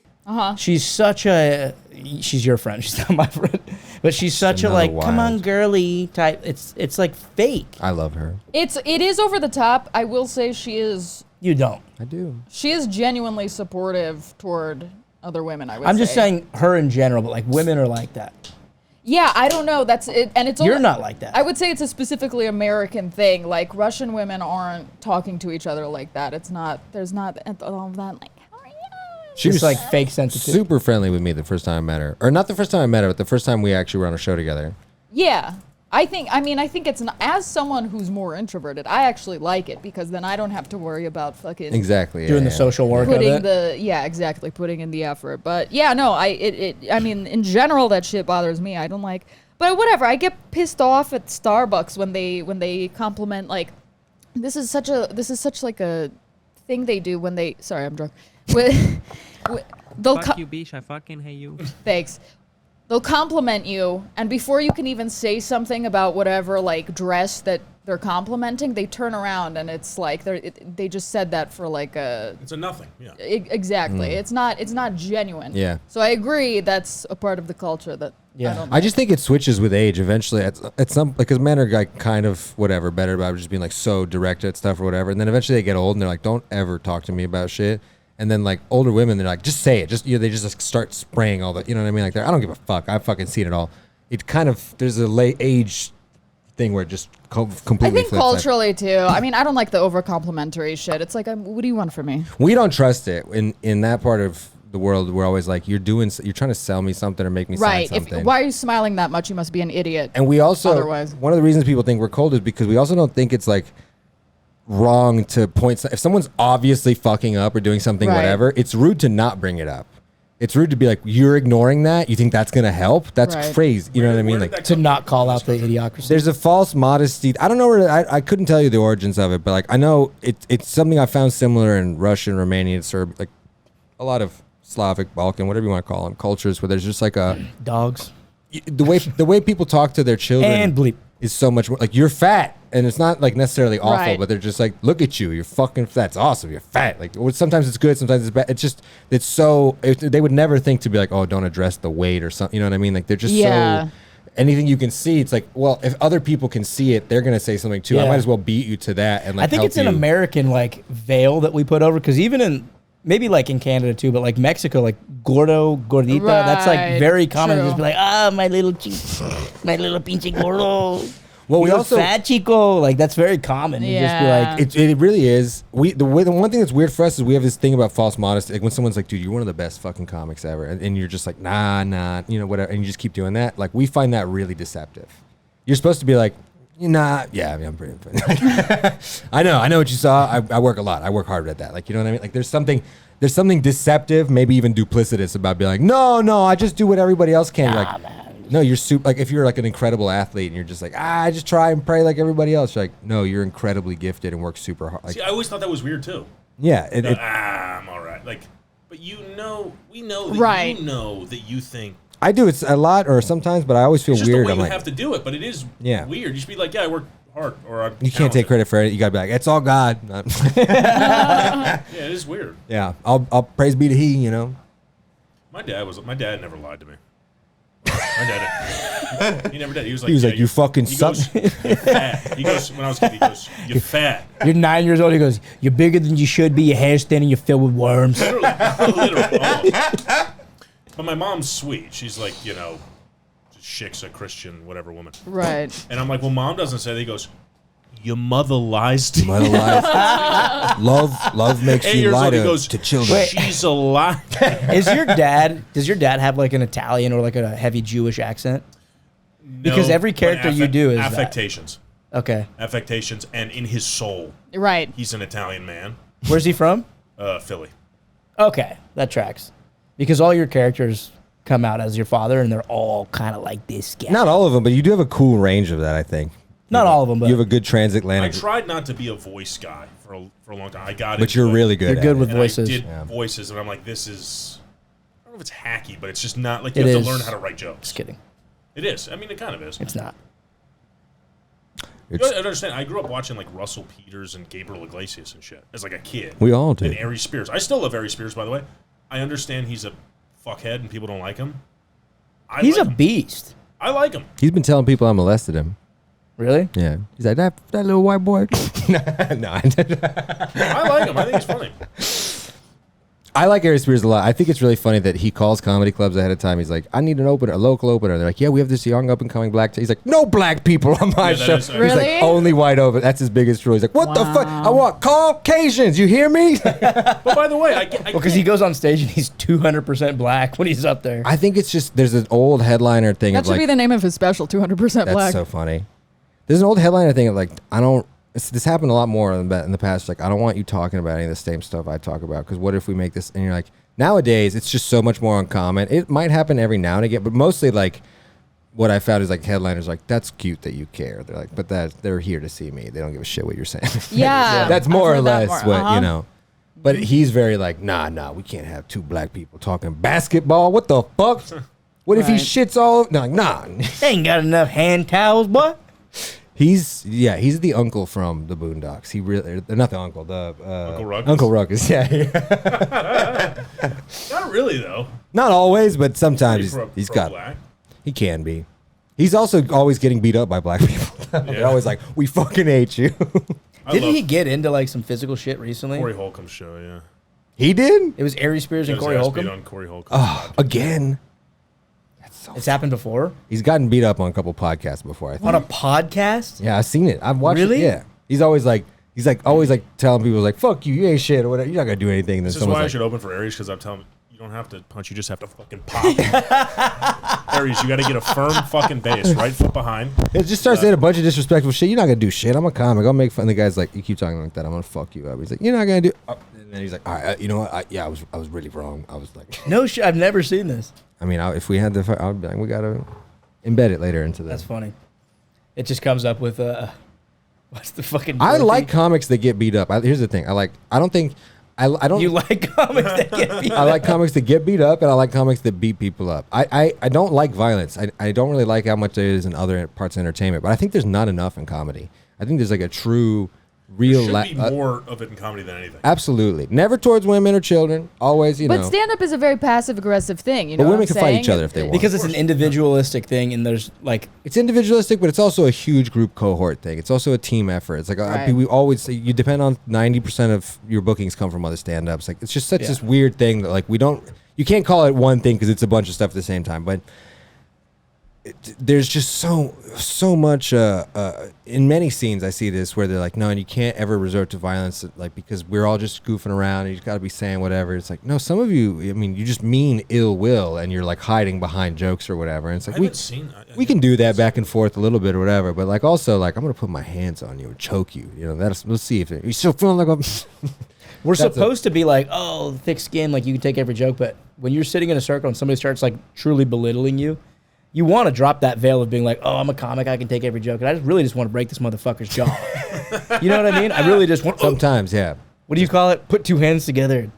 Speaker 3: she's such a. She's your friend. She's not my friend. But she's such a
Speaker 2: another
Speaker 3: like, come on,
Speaker 2: wild.
Speaker 3: girly type. It's like fake.
Speaker 2: I love her.
Speaker 5: It is over the top. I will say she is
Speaker 3: You don't.
Speaker 2: I do.
Speaker 5: genuinely supportive toward other women. I would.
Speaker 3: I'm just
Speaker 5: say.
Speaker 3: saying her in general, but like women are like that.
Speaker 5: Yeah, I don't know. That's it, and it's.
Speaker 3: You're
Speaker 5: only-
Speaker 3: not like that.
Speaker 5: I would say it's a specifically American thing. Like Russian women aren't talking to each other like that. It's not. There's not all of that. Like, how are you?
Speaker 2: She
Speaker 3: It's
Speaker 2: was
Speaker 3: like fake sensitive.
Speaker 2: super friendly with me the first time I met her. Or not the first time I met her, but the first time we actually were on a show together.
Speaker 5: Yeah, I think it's as someone who's more introverted, I actually like it because then I don't have to worry about fucking
Speaker 2: Exactly.
Speaker 3: Doing the
Speaker 2: yeah.
Speaker 3: social work of
Speaker 5: putting
Speaker 3: it.
Speaker 5: putting in the effort. But yeah, no, I mean in general that shit bothers me. I don't like, but whatever. I get pissed off at Starbucks when they compliment like this is such like a thing they do when they. Sorry, I'm drunk. They'll
Speaker 1: Fuck you, bitch. I fucking hate you.
Speaker 5: Thanks. They'll compliment you, and before you can even say something about whatever like dress that they're complimenting, they turn around and it's like they just said that for like a.
Speaker 4: It's a nothing. Yeah.
Speaker 5: Exactly. It's not genuine.
Speaker 2: Yeah.
Speaker 5: So I agree that's a part of the culture that.
Speaker 3: Yeah.
Speaker 2: I just think it switches with age. Eventually, at some because men are like kind of whatever better about just being like so direct at stuff or whatever, and then eventually they get old and they're like, don't ever talk to me about shit. And then like older women, they're like, just say it. Just they just like, start spraying all the, you know what I mean? Like I don't give a fuck. I've fucking seen it all. It kind of there's a late age thing where it just completely.
Speaker 5: I think
Speaker 2: flips
Speaker 5: culturally too. I mean, I don't like the over complimentary shit. It's like, what do you want from me?
Speaker 2: We don't trust it in that part of the world. We're always like, you're trying to sell me something or make me sign something.
Speaker 5: Why are you smiling that much? You must be an idiot.
Speaker 2: And we also
Speaker 5: Otherwise.
Speaker 2: one of the reasons people think we're cold is because we also don't think it's like wrong to point. If someone's obviously fucking up or doing something,
Speaker 5: Right.
Speaker 2: whatever, it's rude to not bring it up. It's rude to be like, you're ignoring that. You think that's gonna help? That's
Speaker 5: Right.
Speaker 2: crazy. You know what I mean?
Speaker 4: Where did
Speaker 2: Like,
Speaker 4: that
Speaker 3: To not call out the idiocracy.
Speaker 2: there's a false modesty. I don't know where I couldn't tell you the origins of it, but like I know it's something I found similar in Russian, Romanian, Serb, like a lot of Slavic, Balkan, whatever you want to call them, cultures where there's just like a
Speaker 3: Dogs.
Speaker 2: the way people talk to their children
Speaker 3: And bleep.
Speaker 2: is so much more like you're fat, and it's not like necessarily awful,
Speaker 5: Right.
Speaker 2: but they're just like, look at you, you're fucking fat. That's awesome, you're fat. Like sometimes it's good, sometimes it's bad. It's just they would never think to be like, oh, don't address the weight or something. You know what I mean? Like they're just
Speaker 5: Yeah.
Speaker 2: so. Anything you can see, it's like, well, if other people can see it, they're gonna say something too. I
Speaker 3: Yeah.
Speaker 2: might as well beat you to that. And like,
Speaker 3: I think
Speaker 2: help
Speaker 3: it's an
Speaker 2: you.
Speaker 3: American like veil that we put over because even in maybe like in Canada too, but like Mexico, like gordo, gordita, that's like
Speaker 5: Right,
Speaker 3: very common. To
Speaker 5: true.
Speaker 3: just be like, my little my little pinche gordo.
Speaker 2: Well, we
Speaker 3: You're
Speaker 2: also
Speaker 3: fat chico, like that's very common. You just be
Speaker 5: Yeah.
Speaker 3: like,
Speaker 2: it really is. The one thing that's weird for us is we have this thing about false modesty. Like when someone's like, "Dude, you're one of the best fucking comics ever," and you're just like, "Nah, whatever," and you just keep doing that. Like we find that really deceptive. You're supposed to be like, "Nah, yeah, I mean, I'm pretty." I know what you saw. I work a lot. I work hard at that. Like you know what I mean? Like there's something deceptive, maybe even duplicitous about being like, "No, I just do what everybody else can." You're like, no, you're super. Like if you're like an incredible athlete and you're just like, I just try and pray like everybody else. You're like, no, you're incredibly gifted and work super hard. Like,
Speaker 4: See, I always thought that was weird too.
Speaker 2: yeah,
Speaker 4: I'm all right. Like, but we know that
Speaker 5: Right.
Speaker 4: you know that you think
Speaker 2: I do it a lot or sometimes, but I always feel
Speaker 4: it's just
Speaker 2: weird.
Speaker 4: the way
Speaker 2: I'm
Speaker 4: you
Speaker 2: like,
Speaker 4: have to do it, but it is
Speaker 2: Yeah.
Speaker 4: weird. You should be like, yeah, I work hard, or I'm
Speaker 2: you can't take
Speaker 4: talented.
Speaker 2: credit for it. You gotta be like, it's all God.
Speaker 4: Yeah, it is weird.
Speaker 2: Yeah, I'll praise be to He. You know.
Speaker 4: My dad never lied to me. My dad, he never did. He was like,
Speaker 2: He was
Speaker 4: yeah,
Speaker 2: like, you fucking
Speaker 4: he
Speaker 2: suck.
Speaker 4: goes, you're fat. He goes, when I was a kid, he goes, you're fat.
Speaker 3: you're 9 years old. He goes, you're bigger than you should be. Your hair's thin and you're filled with worms.
Speaker 4: Literally. Oh. But my mom's sweet. She's like, shik's a Christian, whatever woman.
Speaker 5: Right.
Speaker 4: And I'm like, well, mom doesn't say that. He goes, your mother lies to you.
Speaker 2: Mother life. Love makes
Speaker 4: 8
Speaker 2: you
Speaker 4: years
Speaker 2: lie
Speaker 4: old, he
Speaker 2: to,
Speaker 4: goes,
Speaker 2: to children.
Speaker 4: she's a lie.
Speaker 3: Does your dad have like an Italian or like a heavy Jewish accent? Because
Speaker 4: No,
Speaker 3: every
Speaker 4: but
Speaker 3: character you do is that.
Speaker 4: affectations.
Speaker 3: Okay.
Speaker 4: Affectations, and in his soul,
Speaker 5: Right.
Speaker 4: he's an Italian man.
Speaker 3: Where's he from?
Speaker 4: Philly.
Speaker 3: Okay, that tracks. Because all your characters come out as your father, and they're all kind of like this guy.
Speaker 2: Not all of them, but you do have a cool range of that. I think.
Speaker 3: Not all of them, but
Speaker 2: You have a good
Speaker 4: I
Speaker 2: transatlantic,
Speaker 4: tried not to be a voice guy for a long time. I got it.
Speaker 2: but you're really good.
Speaker 3: you're
Speaker 2: at
Speaker 3: good
Speaker 2: it.
Speaker 3: with
Speaker 4: and
Speaker 3: voices.
Speaker 4: I did
Speaker 2: Yeah.
Speaker 4: voices, and I'm like, this is. I don't know if it's hacky, but it's just not like
Speaker 3: It
Speaker 4: you have
Speaker 3: is.
Speaker 4: to learn how to write jokes.
Speaker 3: Just kidding.
Speaker 4: It is. I mean, it kind of is.
Speaker 3: It's not.
Speaker 4: You gotta understand, I grew up watching like Russell Peters and Gabriel Iglesias and shit as like a kid.
Speaker 2: We all
Speaker 4: And
Speaker 2: did.
Speaker 4: Ari Spears. I still love Ari Spears, by the way. I understand he's a fuckhead and people don't like him.
Speaker 3: He's
Speaker 4: like
Speaker 3: a
Speaker 4: him.
Speaker 3: beast.
Speaker 4: I like him.
Speaker 2: He's been telling people I molested him.
Speaker 3: Really?
Speaker 2: Yeah, he's like that little white boy. no,
Speaker 4: I like him. I think he's funny.
Speaker 2: I like Ari Spears a lot. I think it's really funny that he calls comedy clubs ahead of time. He's like, I need an opener, a local opener. They're like, yeah, we have this young up and coming black. He's like, no black people on my
Speaker 4: Yeah, that
Speaker 2: show.
Speaker 4: is-
Speaker 2: He's
Speaker 5: Really?
Speaker 2: like, only white open. That's his biggest rule. He's like, what the fuck? I want Caucasians. You hear me?
Speaker 4: But by the way, I
Speaker 3: Because he goes on stage and he's 200% black when he's up there.
Speaker 2: I think it's just there's an old headliner thing
Speaker 5: That
Speaker 2: of
Speaker 5: should
Speaker 2: like,
Speaker 5: be the name of his special, 200%
Speaker 2: that's
Speaker 5: black.
Speaker 2: so funny. There's an old headliner thing of like, this happened a lot more in the past. Like, I don't want you talking about any of the same stuff I talk about because what if we make this? And you're like, nowadays it's just so much more uncommon. It might happen every now and again, but mostly like what I found is like headliners like, that's cute that you care. They're like, but they're here to see me. They don't give a shit what you're saying.
Speaker 5: Yeah.
Speaker 2: That's
Speaker 5: I've
Speaker 2: more or
Speaker 5: heard that
Speaker 2: less
Speaker 5: more.
Speaker 2: what you know. But he's very like, nah, we can't have two black people talking basketball. What the fuck? What if he
Speaker 5: Right.
Speaker 2: shits all over? No, like, nah.
Speaker 3: They ain't got enough hand towels, boy.
Speaker 2: He's the uncle from the Boondocks. He really, not the uncle, the
Speaker 4: Uncle Ruckus?
Speaker 2: Uncle Ruckus, yeah.
Speaker 4: Not really though.
Speaker 2: Not always, but sometimes
Speaker 4: Pretty
Speaker 2: he's
Speaker 4: pro
Speaker 2: got.
Speaker 4: black.
Speaker 2: He can be. He's also always getting beat up by black people. They're always like, "We fucking hate you."
Speaker 3: Didn't he get into like some physical shit recently?
Speaker 4: Corey Holcomb's show? Yeah.
Speaker 2: He did.
Speaker 3: It was Aries Spears and
Speaker 4: His
Speaker 3: Corey
Speaker 4: ass
Speaker 3: Holcomb.
Speaker 4: beat on Corey Holcomb.
Speaker 2: Oh, again.
Speaker 3: It's happened before
Speaker 2: He's gotten beat up on a couple podcasts before. I think.
Speaker 3: on a podcast.
Speaker 2: Yeah, I've seen it. I've watched
Speaker 3: Really?
Speaker 2: it. Yeah. He's always like always like telling people like, "Fuck you, you ain't shit," or whatever. You're not gonna do anything. And then
Speaker 4: This is
Speaker 2: someone's
Speaker 4: why I
Speaker 2: like,
Speaker 4: should open for Aries, because I'm telling him, you don't have to punch, you just have to fucking pop. Aries, you got to get a firm fucking base, right foot behind.
Speaker 2: it just starts saying a bunch of disrespectful shit. You're not gonna do shit. I'm a comic. I'll make fun. The guy's like, "You keep talking like that, I'm gonna fuck you up." He's like, "You're not gonna do." And then he's like, "All right, you know what? I was really wrong. I was like,
Speaker 3: No shit. I've never seen this.
Speaker 2: I mean, if we had the, I'd be like, we gotta embed it later into
Speaker 3: That's
Speaker 2: this."
Speaker 3: funny. It just comes up with what's the fucking?
Speaker 2: I
Speaker 3: trophy?
Speaker 2: like comics that get beat up. Here's the thing. I don't.
Speaker 3: You like comics that get beat
Speaker 2: I like comics that get beat up, and I like comics that beat people up. I don't like violence. I don't really like how much there is in other parts of entertainment, but I think there's not enough in comedy. I think there's like a true, real.
Speaker 4: There should be more of it in comedy than anything.
Speaker 2: Absolutely, never towards women or children. Always, you
Speaker 5: But
Speaker 2: know.
Speaker 5: stand-up is a very passive-aggressive thing. You know,
Speaker 2: But
Speaker 5: what
Speaker 2: women
Speaker 5: I'm
Speaker 2: can fight
Speaker 5: saying?
Speaker 2: each other if they want.
Speaker 3: because it's an individualistic thing, and there's like
Speaker 2: It's individualistic, but it's also a huge group cohort thing. It's also a team effort. It's like
Speaker 5: Right.
Speaker 2: we always say you depend on 90% of your bookings come from other stand-ups. Like it's just such this weird thing that like you can't call it one thing because it's a bunch of stuff at the same time. But there's just so much in many scenes I see this where they're like, no, and you can't ever resort to violence, like because we're all just goofing around and you got to be saying whatever. It's like, no, some of you, I mean, you just mean ill will and you're like hiding behind jokes or whatever. And it's like we can do that back and forth a little bit or whatever, but like also like I'm gonna put my hands on you and choke you. You know, let's see if you still feeling like
Speaker 3: we're
Speaker 2: That's
Speaker 3: supposed to be like, oh, thick skin, like you can take every joke, but when you're sitting in a circle and somebody starts like truly belittling you, you want to drop that veil of being like, oh, I'm a comic, I can take every joke, and I just really just want to break this motherfucker's jaw. You know what I mean? I really just want.
Speaker 2: sometimes, yeah.
Speaker 3: What do you call it? Put two hands together.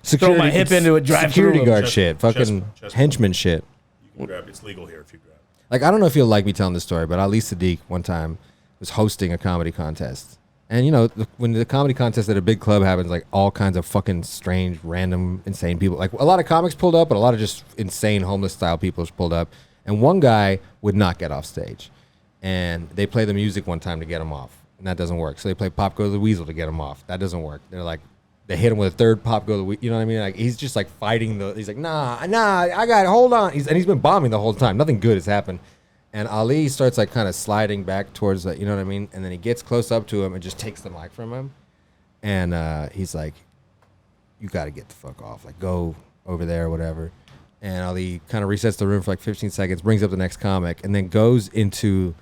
Speaker 3: Throw my hip into it, drive
Speaker 2: security
Speaker 3: through
Speaker 2: guard
Speaker 4: Chest-
Speaker 2: shit, fucking
Speaker 4: chest-
Speaker 2: henchman shit.
Speaker 4: You can grab. It's legal here if you grab.
Speaker 2: Like I don't know if you'll like me telling this story, but Ali Sadiq one time was hosting a comedy contest, and you know when the comedy contest at a big club happens, like all kinds of fucking strange, random, insane people. Like a lot of comics pulled up, but a lot of just insane homeless style people just pulled up. And one guy would not get off stage, and they play the music one time to get him off, and that doesn't work. So they play Pop Go the Weasel to get him off. That doesn't work. They're like, they hit him with a third Pop Go the Weasel. You know what I mean? Like he's just like fighting he's like, nah, I got it. Hold on. He's been bombing the whole time. Nothing good has happened. And Ali starts like kind of sliding back towards the, you know what I mean? And then he gets close up to him and just takes the mic from him. And he's like, you got to get the fuck off. Like go over there or whatever. And Ali kind of resets the room for like 15 seconds, brings up the next comic, and then goes into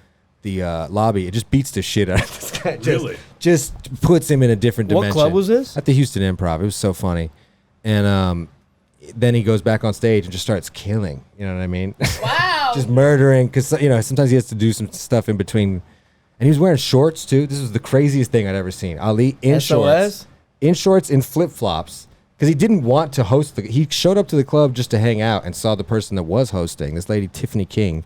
Speaker 2: the lobby. It just beats the shit out of this guy.
Speaker 4: Really?
Speaker 2: Just puts him in a different
Speaker 3: What
Speaker 2: dimension.
Speaker 3: club was this?
Speaker 2: At the Houston Improv. It was so funny. And then he goes back on stage and just starts killing. You know what I mean?
Speaker 5: Wow.
Speaker 2: Just murdering. Because, you know, sometimes he has to do some stuff in between. And he was wearing shorts, too. This was the craziest thing I'd ever seen. Ali in shorts.
Speaker 3: SOS?
Speaker 2: In shorts, in flip-flops. Because he didn't want to host he showed up to the club just to hang out and saw the person that was hosting, this lady Tiffany King,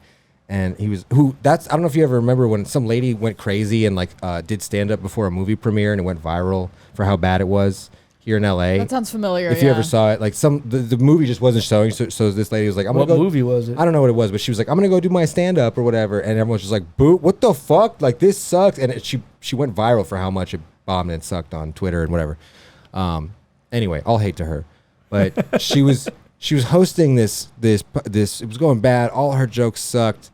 Speaker 2: and I don't know if you ever remember when some lady went crazy and like did stand up before a movie premiere and it went viral for how bad it was here in LA.
Speaker 5: That sounds familiar.
Speaker 2: If you ever saw it, like the movie just wasn't showing, so this lady was like,
Speaker 3: What movie was it?
Speaker 2: I don't know what it was, but she was like, I'm gonna go do my stand up or whatever, and everyone's just like, boo, what the fuck? Like this sucks, and she went viral for how much it bombed and sucked on Twitter and whatever. Anyway, all hate to her. But she was hosting this it was going bad. All her jokes sucked.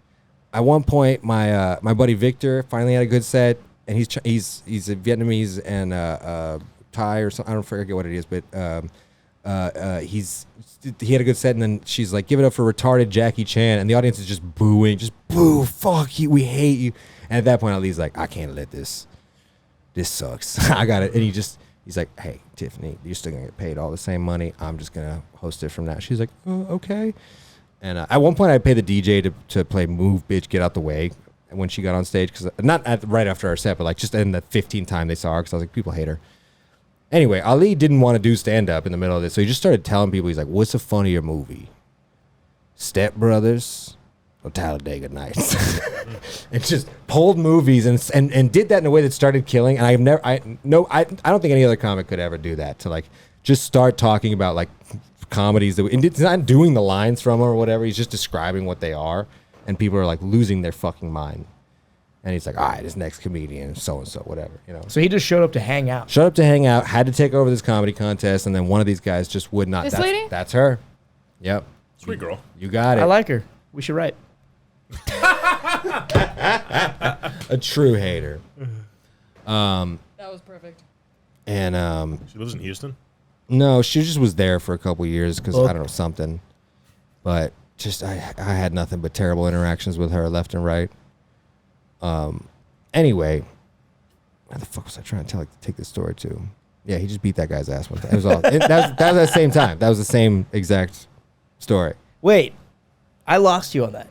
Speaker 2: At one point, my buddy Victor finally had a good set, and he's a Vietnamese and Thai or something. I don't forget what it is, but he had a good set, and then she's like, "Give it up for retarded Jackie Chan," and the audience is just booing, just boo, fuck you, we hate you. And at that point, Ali's like, "I can't let this sucks. I got it," and he's like, "Hey, Tiffany, you're still gonna get paid all the same money. I'm just gonna host it from now." She's like, "Oh, okay." And at one point, I paid the DJ to play "Move, Bitch, Get Out the Way" when she got on stage, because right after our set, but like just in the 15th time they saw her, because I was like, people hate her. Anyway, Ali didn't want to do stand up in the middle of this, so he just started telling people, he's like, "What's a funnier movie, Step Brothers or Talladega Nights?" and just pulled movies and did that in a way that started killing. And I don't think any other comic could ever do that, to like just start talking about like comedies that, and it's not doing the lines from them or whatever. He's just describing what they are, and people are like losing their fucking mind. And he's like, all right, this next comedian, so and so, whatever, you know.
Speaker 3: So he just showed up to hang out.
Speaker 2: Showed up to hang out, had to take over this comedy contest, and then one of these guys just would not.
Speaker 5: This lady?
Speaker 2: That's her. Yep.
Speaker 4: Sweet girl.
Speaker 2: You got it.
Speaker 3: I like her. We should write.
Speaker 2: A true hater.
Speaker 5: That was perfect.
Speaker 2: And
Speaker 4: She lives in Houston.
Speaker 2: no, she just was there for a couple years because I don't know, something. But just I had nothing but terrible interactions with her left and right. Anyway, where the fuck was I trying to take this story to? Yeah, he just beat that guy's ass one time. It was all that was at the same time. That was the same exact story.
Speaker 3: Wait, I lost you on that.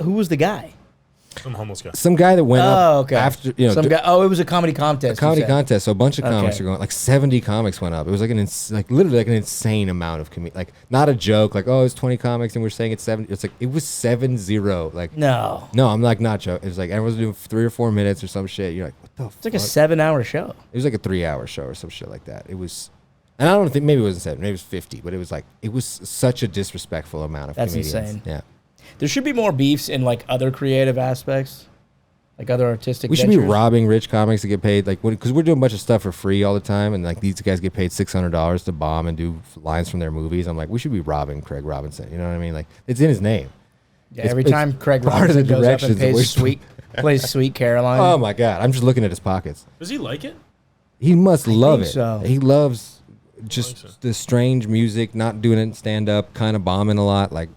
Speaker 3: Who was the guy?
Speaker 4: Some homeless guy.
Speaker 2: Some guy that went up
Speaker 3: okay.
Speaker 2: after,
Speaker 3: Some guy. Oh, it was a comedy contest.
Speaker 2: a comedy
Speaker 3: you said.
Speaker 2: contest. So a bunch of comics
Speaker 3: Okay.
Speaker 2: are going. Like 70 comics went up. It was like literally like an insane amount of like not a joke. Like, oh, it's 20 comics and we're saying it's 70. It's like it was 70. Like
Speaker 3: No.
Speaker 2: I'm like not joking. It was like everyone's doing 3 or 4 minutes or some shit. You're like, what the
Speaker 3: It's like a
Speaker 2: fuck?
Speaker 3: 7-hour show.
Speaker 2: It was like a 3-hour show or some shit like that. It was, and I don't think, maybe it wasn't 7, maybe it was 50, but it was like, it was such a disrespectful amount of
Speaker 3: That's
Speaker 2: comedians.
Speaker 3: insane.
Speaker 2: Yeah.
Speaker 3: There should be more beefs in like other creative aspects, like other artistic.
Speaker 2: We should be
Speaker 3: ventures.
Speaker 2: robbing rich comics to get paid, like, because we're doing a bunch of stuff for free all the time, and like these guys get paid $600 to bomb and do lines from their movies. I'm like, we should be robbing Craig Robinson. You know what I mean? Like, it's in his name.
Speaker 3: Yeah, every time Craig
Speaker 2: part of
Speaker 3: Robinson
Speaker 2: the
Speaker 3: goes up
Speaker 2: directions
Speaker 3: and
Speaker 2: that we're-
Speaker 3: plays Sweet Caroline.
Speaker 2: Oh my God. I'm just looking at his pockets.
Speaker 4: Does he like it?
Speaker 2: He must love
Speaker 3: think
Speaker 2: it.
Speaker 3: so.
Speaker 2: He loves
Speaker 4: Likes
Speaker 2: just
Speaker 4: it.
Speaker 2: the strange music, not doing it stand up, kind of bombing a lot. Like,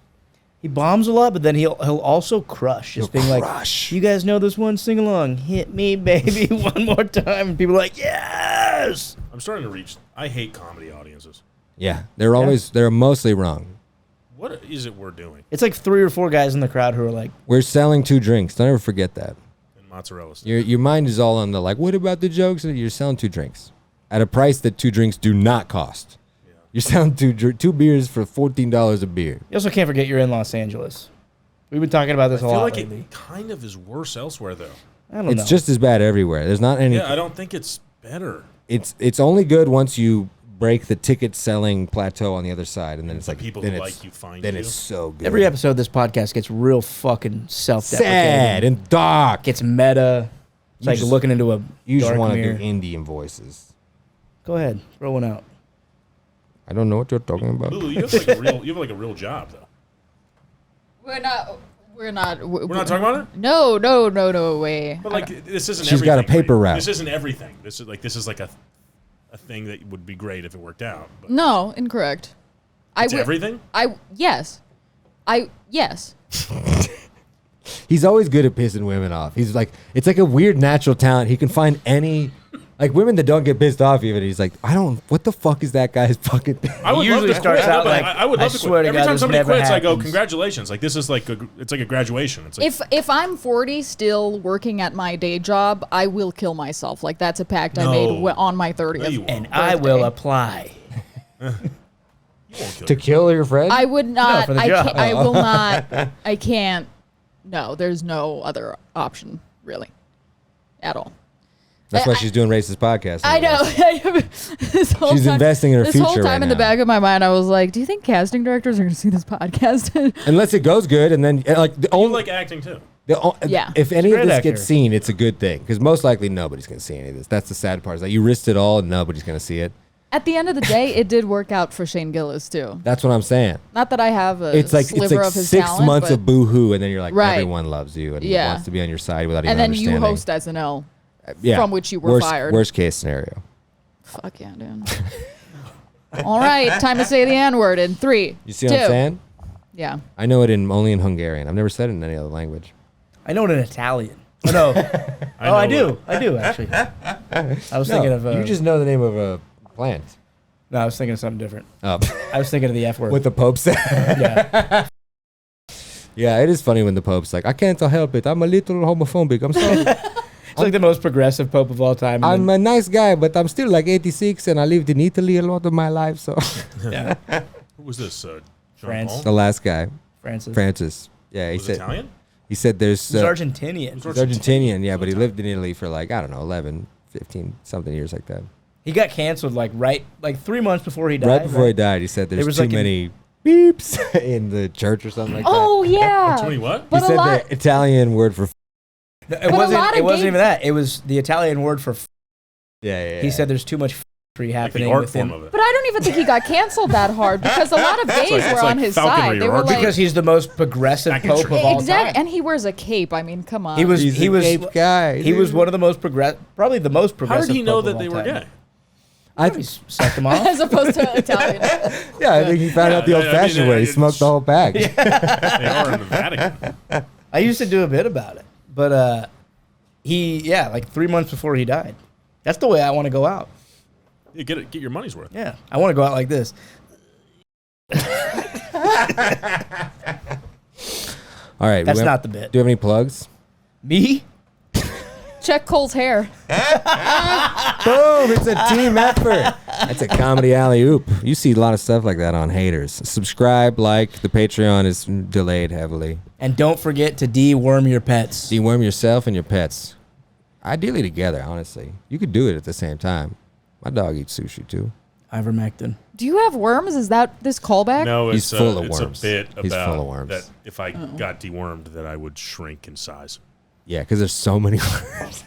Speaker 3: He bombs a lot, but then he'll also crush. Just
Speaker 2: He'll
Speaker 3: being
Speaker 2: crush.
Speaker 3: like, you guys know this one sing along, hit me baby one more time, and people are like, yes.
Speaker 4: I'm starting to reach. I hate comedy audiences.
Speaker 2: yeah, they're mostly wrong.
Speaker 4: What is it we're doing?
Speaker 3: It's like 3 or 4 guys in the crowd who are like,
Speaker 2: We're selling 2 drinks. Don't ever forget that.
Speaker 4: And mozzarella sticks.
Speaker 2: Your mind is all on the like, what about the jokes? You're selling 2 drinks at a price that 2 drinks do not cost.
Speaker 4: Yeah.
Speaker 2: You're selling 2 beers for $14 a beer.
Speaker 3: you also can't forget you're in Los Angeles. We've been talking about this
Speaker 4: I
Speaker 3: a
Speaker 4: feel
Speaker 3: lot
Speaker 4: like
Speaker 3: lately.
Speaker 4: it kind of is worse elsewhere, though.
Speaker 3: I don't know.
Speaker 2: It's just as bad everywhere. There's not any.
Speaker 4: Yeah, I don't think it's better.
Speaker 2: It's only good once you break the ticket selling plateau on the other side, and then it's
Speaker 4: The
Speaker 2: like
Speaker 4: people
Speaker 2: then
Speaker 4: who
Speaker 2: it's-
Speaker 4: like you find
Speaker 2: then
Speaker 4: you.
Speaker 2: it's so good.
Speaker 3: Every episode of this podcast gets real fucking self-deprecating.
Speaker 2: sad and dark.
Speaker 3: Gets meta. It's
Speaker 2: You
Speaker 3: like
Speaker 2: just-
Speaker 3: looking into a
Speaker 2: You just
Speaker 3: dark
Speaker 2: want to
Speaker 3: mirror.
Speaker 2: do Indian voices.
Speaker 3: Go ahead, throw one out.
Speaker 2: I don't know what you're talking about.
Speaker 4: Lulu, you have like a real job though.
Speaker 5: We're not. We're not.
Speaker 4: We're not talking about it.
Speaker 5: No way.
Speaker 4: But like this isn't.
Speaker 2: She's got a
Speaker 4: everything,
Speaker 2: paper
Speaker 4: right?
Speaker 2: route.
Speaker 4: This isn't everything. This is like a thing that would be great if it worked out. But
Speaker 5: No, incorrect.
Speaker 4: it's
Speaker 5: I
Speaker 4: everything.
Speaker 5: yes. Yes.
Speaker 2: He's always good at pissing women off. He's like, it's like a weird natural talent. He can find any, like women that don't get pissed off even. He's like, what the fuck is that guy's fucking
Speaker 4: I would
Speaker 3: usually
Speaker 4: love to
Speaker 3: starts
Speaker 4: quit.
Speaker 3: out
Speaker 4: No, but
Speaker 3: like,
Speaker 4: I would
Speaker 3: I
Speaker 4: love to
Speaker 3: swear
Speaker 4: quit.
Speaker 3: to
Speaker 4: Every
Speaker 3: God,
Speaker 4: time
Speaker 3: this
Speaker 4: somebody
Speaker 3: never
Speaker 4: quits, I go,
Speaker 3: happens.
Speaker 4: congratulations. Like this is like it's like a graduation. It's like
Speaker 5: If I'm 40 still working at my day job, I will kill myself. Like that's a pact I
Speaker 4: No.
Speaker 5: made on my 30th.
Speaker 4: No, you won't.
Speaker 3: And I will
Speaker 5: birthday.
Speaker 3: apply.
Speaker 4: you won't kill
Speaker 2: to
Speaker 4: yourself.
Speaker 2: kill your friend.
Speaker 5: I would not.
Speaker 3: for the
Speaker 5: I
Speaker 3: job.
Speaker 5: can't, I will not. I can't. No, there's no other option really, at all.
Speaker 2: That's why she's doing racist podcasts.
Speaker 5: I know. This whole
Speaker 2: She's investing in her
Speaker 5: this
Speaker 2: future
Speaker 5: whole time
Speaker 2: right
Speaker 5: in the
Speaker 2: now.
Speaker 5: back of my mind, I was like, "Do you think casting directors are going to see this podcast?"
Speaker 2: Unless it goes good, and then like the
Speaker 4: You
Speaker 2: only
Speaker 4: like acting too.
Speaker 5: Yeah.
Speaker 2: if any of
Speaker 3: Great
Speaker 2: this
Speaker 3: actor.
Speaker 2: gets seen, it's a good thing because most likely nobody's gonna see any of this. That's the sad part. Is that you risked it all and nobody's gonna see it.
Speaker 5: At the end of the day, it did work out for Shane Gillis too.
Speaker 2: That's what I'm saying.
Speaker 5: Not that I have a
Speaker 2: It's like
Speaker 5: sliver of his
Speaker 2: 6
Speaker 5: talent,
Speaker 2: months
Speaker 5: but,
Speaker 2: of boo-hoo, and then you're like,
Speaker 5: Right.
Speaker 2: everyone loves you and
Speaker 5: Yeah.
Speaker 2: wants to be on your side without even
Speaker 5: and then you
Speaker 2: understanding.
Speaker 5: host SNL.
Speaker 2: Yeah.
Speaker 5: from which you were fired.
Speaker 2: Worst case scenario.
Speaker 5: Fuck yeah, dude. All right, time to say the N word in 3.
Speaker 2: You see what I'm
Speaker 5: 2.
Speaker 2: saying?
Speaker 5: Yeah.
Speaker 2: I know it only in Hungarian. I've never said it in any other language.
Speaker 3: I know it in Italian. Oh, no. I do. I do, actually. I was thinking of...
Speaker 2: you just know the name of a plant.
Speaker 3: No, I was thinking of something different.
Speaker 2: Oh.
Speaker 3: I was thinking of the F word.
Speaker 2: What the Pope said.
Speaker 3: Yeah.
Speaker 2: Yeah, it is funny when the Pope's like, I can't help it. I'm a little homophobic. I'm sorry.
Speaker 3: It's like the most progressive pope of all time.
Speaker 2: I'm a nice guy, but I'm still like 86 and I lived in Italy a lot of my life. So
Speaker 4: Who was this? John
Speaker 3: France.
Speaker 4: Paul?
Speaker 2: the last guy,
Speaker 3: Francis.
Speaker 2: Francis. Yeah, he
Speaker 4: Was
Speaker 2: said,
Speaker 4: Italian?
Speaker 2: He said there's
Speaker 3: He's Argentinian.
Speaker 2: he's Argentinian, yeah, but he lived in Italy for like, I don't know, 11, 15, something years like that.
Speaker 3: He got canceled like 3 months before he died.
Speaker 2: Right before he died, he said there's
Speaker 3: was
Speaker 2: too
Speaker 3: like
Speaker 2: many beeps in the church or something like
Speaker 5: Oh yeah.
Speaker 4: Too many what?
Speaker 5: But
Speaker 2: that. He
Speaker 5: a
Speaker 2: said
Speaker 5: lot.
Speaker 2: the Italian word for
Speaker 3: No,
Speaker 5: a lot
Speaker 3: it
Speaker 5: of
Speaker 3: wasn't
Speaker 5: gay-
Speaker 3: even that. It was the Italian word for.
Speaker 2: yeah.
Speaker 3: He said there's too much free
Speaker 4: Like
Speaker 3: happening
Speaker 4: the art
Speaker 3: within.
Speaker 4: form of it.
Speaker 5: But I don't even think he got canceled that hard because a lot of gays
Speaker 4: like- it's
Speaker 5: were
Speaker 4: like
Speaker 5: on his
Speaker 4: falconry
Speaker 5: side. They
Speaker 4: or
Speaker 5: were
Speaker 4: archery.
Speaker 5: like,
Speaker 3: Because he's the most progressive
Speaker 4: Back in
Speaker 3: pope of
Speaker 4: church.
Speaker 3: all
Speaker 5: exactly,
Speaker 3: time.
Speaker 5: and he wears a cape. I mean, come on.
Speaker 3: He was
Speaker 2: He's
Speaker 3: he
Speaker 2: a
Speaker 3: was
Speaker 2: gay guy.
Speaker 3: he was one of the most probably the most
Speaker 4: How
Speaker 3: progressive.
Speaker 4: did he know
Speaker 3: pope
Speaker 4: that
Speaker 3: of
Speaker 4: they
Speaker 3: all
Speaker 4: were
Speaker 3: time.
Speaker 4: gay?
Speaker 2: I
Speaker 3: He sucked them off.
Speaker 5: as opposed to Italian.
Speaker 2: Yeah, I think he found out the
Speaker 4: Yeah, I
Speaker 2: old-fashioned
Speaker 4: mean,
Speaker 2: way. He
Speaker 4: it's-
Speaker 2: smoked the whole bag.
Speaker 4: They are in the Vatican.
Speaker 3: I used to do a bit about it, but like 3 months before he died. That's the way I want to go out.
Speaker 4: You get your money's worth.
Speaker 3: Yeah, I want to go out like this.
Speaker 2: All right.
Speaker 3: That's not the bit.
Speaker 2: Do you have any plugs?
Speaker 3: Me?
Speaker 5: Check Cole's hair.
Speaker 2: Boom! It's a team effort. That's a comedy alley-oop. You see a lot of stuff like that on Haters. Subscribe, like. The Patreon is delayed heavily.
Speaker 3: And don't forget to deworm your pets.
Speaker 2: Deworm yourself and your pets. Ideally together, honestly. You could do it at the same time. My dog eats sushi, too.
Speaker 3: Ivermectin.
Speaker 5: Do you have worms? Is that this callback?
Speaker 4: No,
Speaker 2: He's
Speaker 4: it's
Speaker 2: full of
Speaker 4: it's
Speaker 2: worms.
Speaker 4: a bit
Speaker 2: He's
Speaker 4: about
Speaker 2: full of worms.
Speaker 4: that if I got dewormed, that I would shrink in size.
Speaker 2: Yeah, because there's so many worms.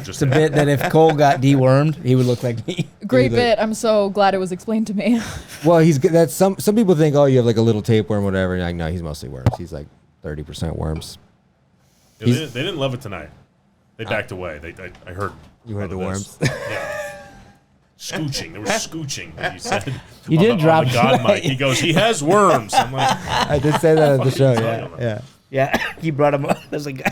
Speaker 4: Just
Speaker 3: It's a bit that if Cole got dewormed, he would look like me.
Speaker 5: Great
Speaker 2: Either-
Speaker 5: bit. I'm so glad it was explained to me.
Speaker 2: Well, he's good. That's some people think, oh, you have like a little tapeworm, whatever. And like, no, he's mostly worms. He's like 30% worms.
Speaker 4: Yeah, they didn't love it tonight. They backed away. I heard.
Speaker 2: You heard the
Speaker 4: about
Speaker 2: worms.
Speaker 4: this. Yeah. Scooching. There was scooching. That you said.
Speaker 3: You
Speaker 4: on
Speaker 3: did
Speaker 4: the,
Speaker 3: drop
Speaker 4: on the God
Speaker 3: tonight.
Speaker 4: mic. He goes. He has worms. I'm like.
Speaker 2: I did say that at the show.
Speaker 4: Fucking
Speaker 2: Yeah,
Speaker 4: talking about?
Speaker 2: yeah.
Speaker 3: Yeah, he brought him up. There's a guy.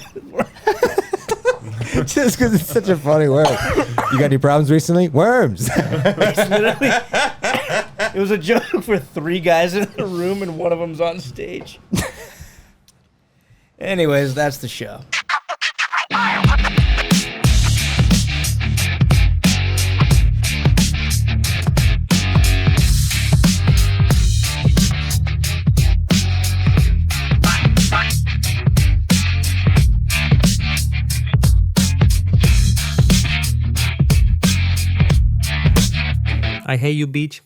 Speaker 2: Just because it's such a funny word. You got any problems recently? Worms.
Speaker 3: Literally, it was a joke for 3 guys in the room and one of them's on stage. Anyways, that's the show.
Speaker 1: I hate you, beach.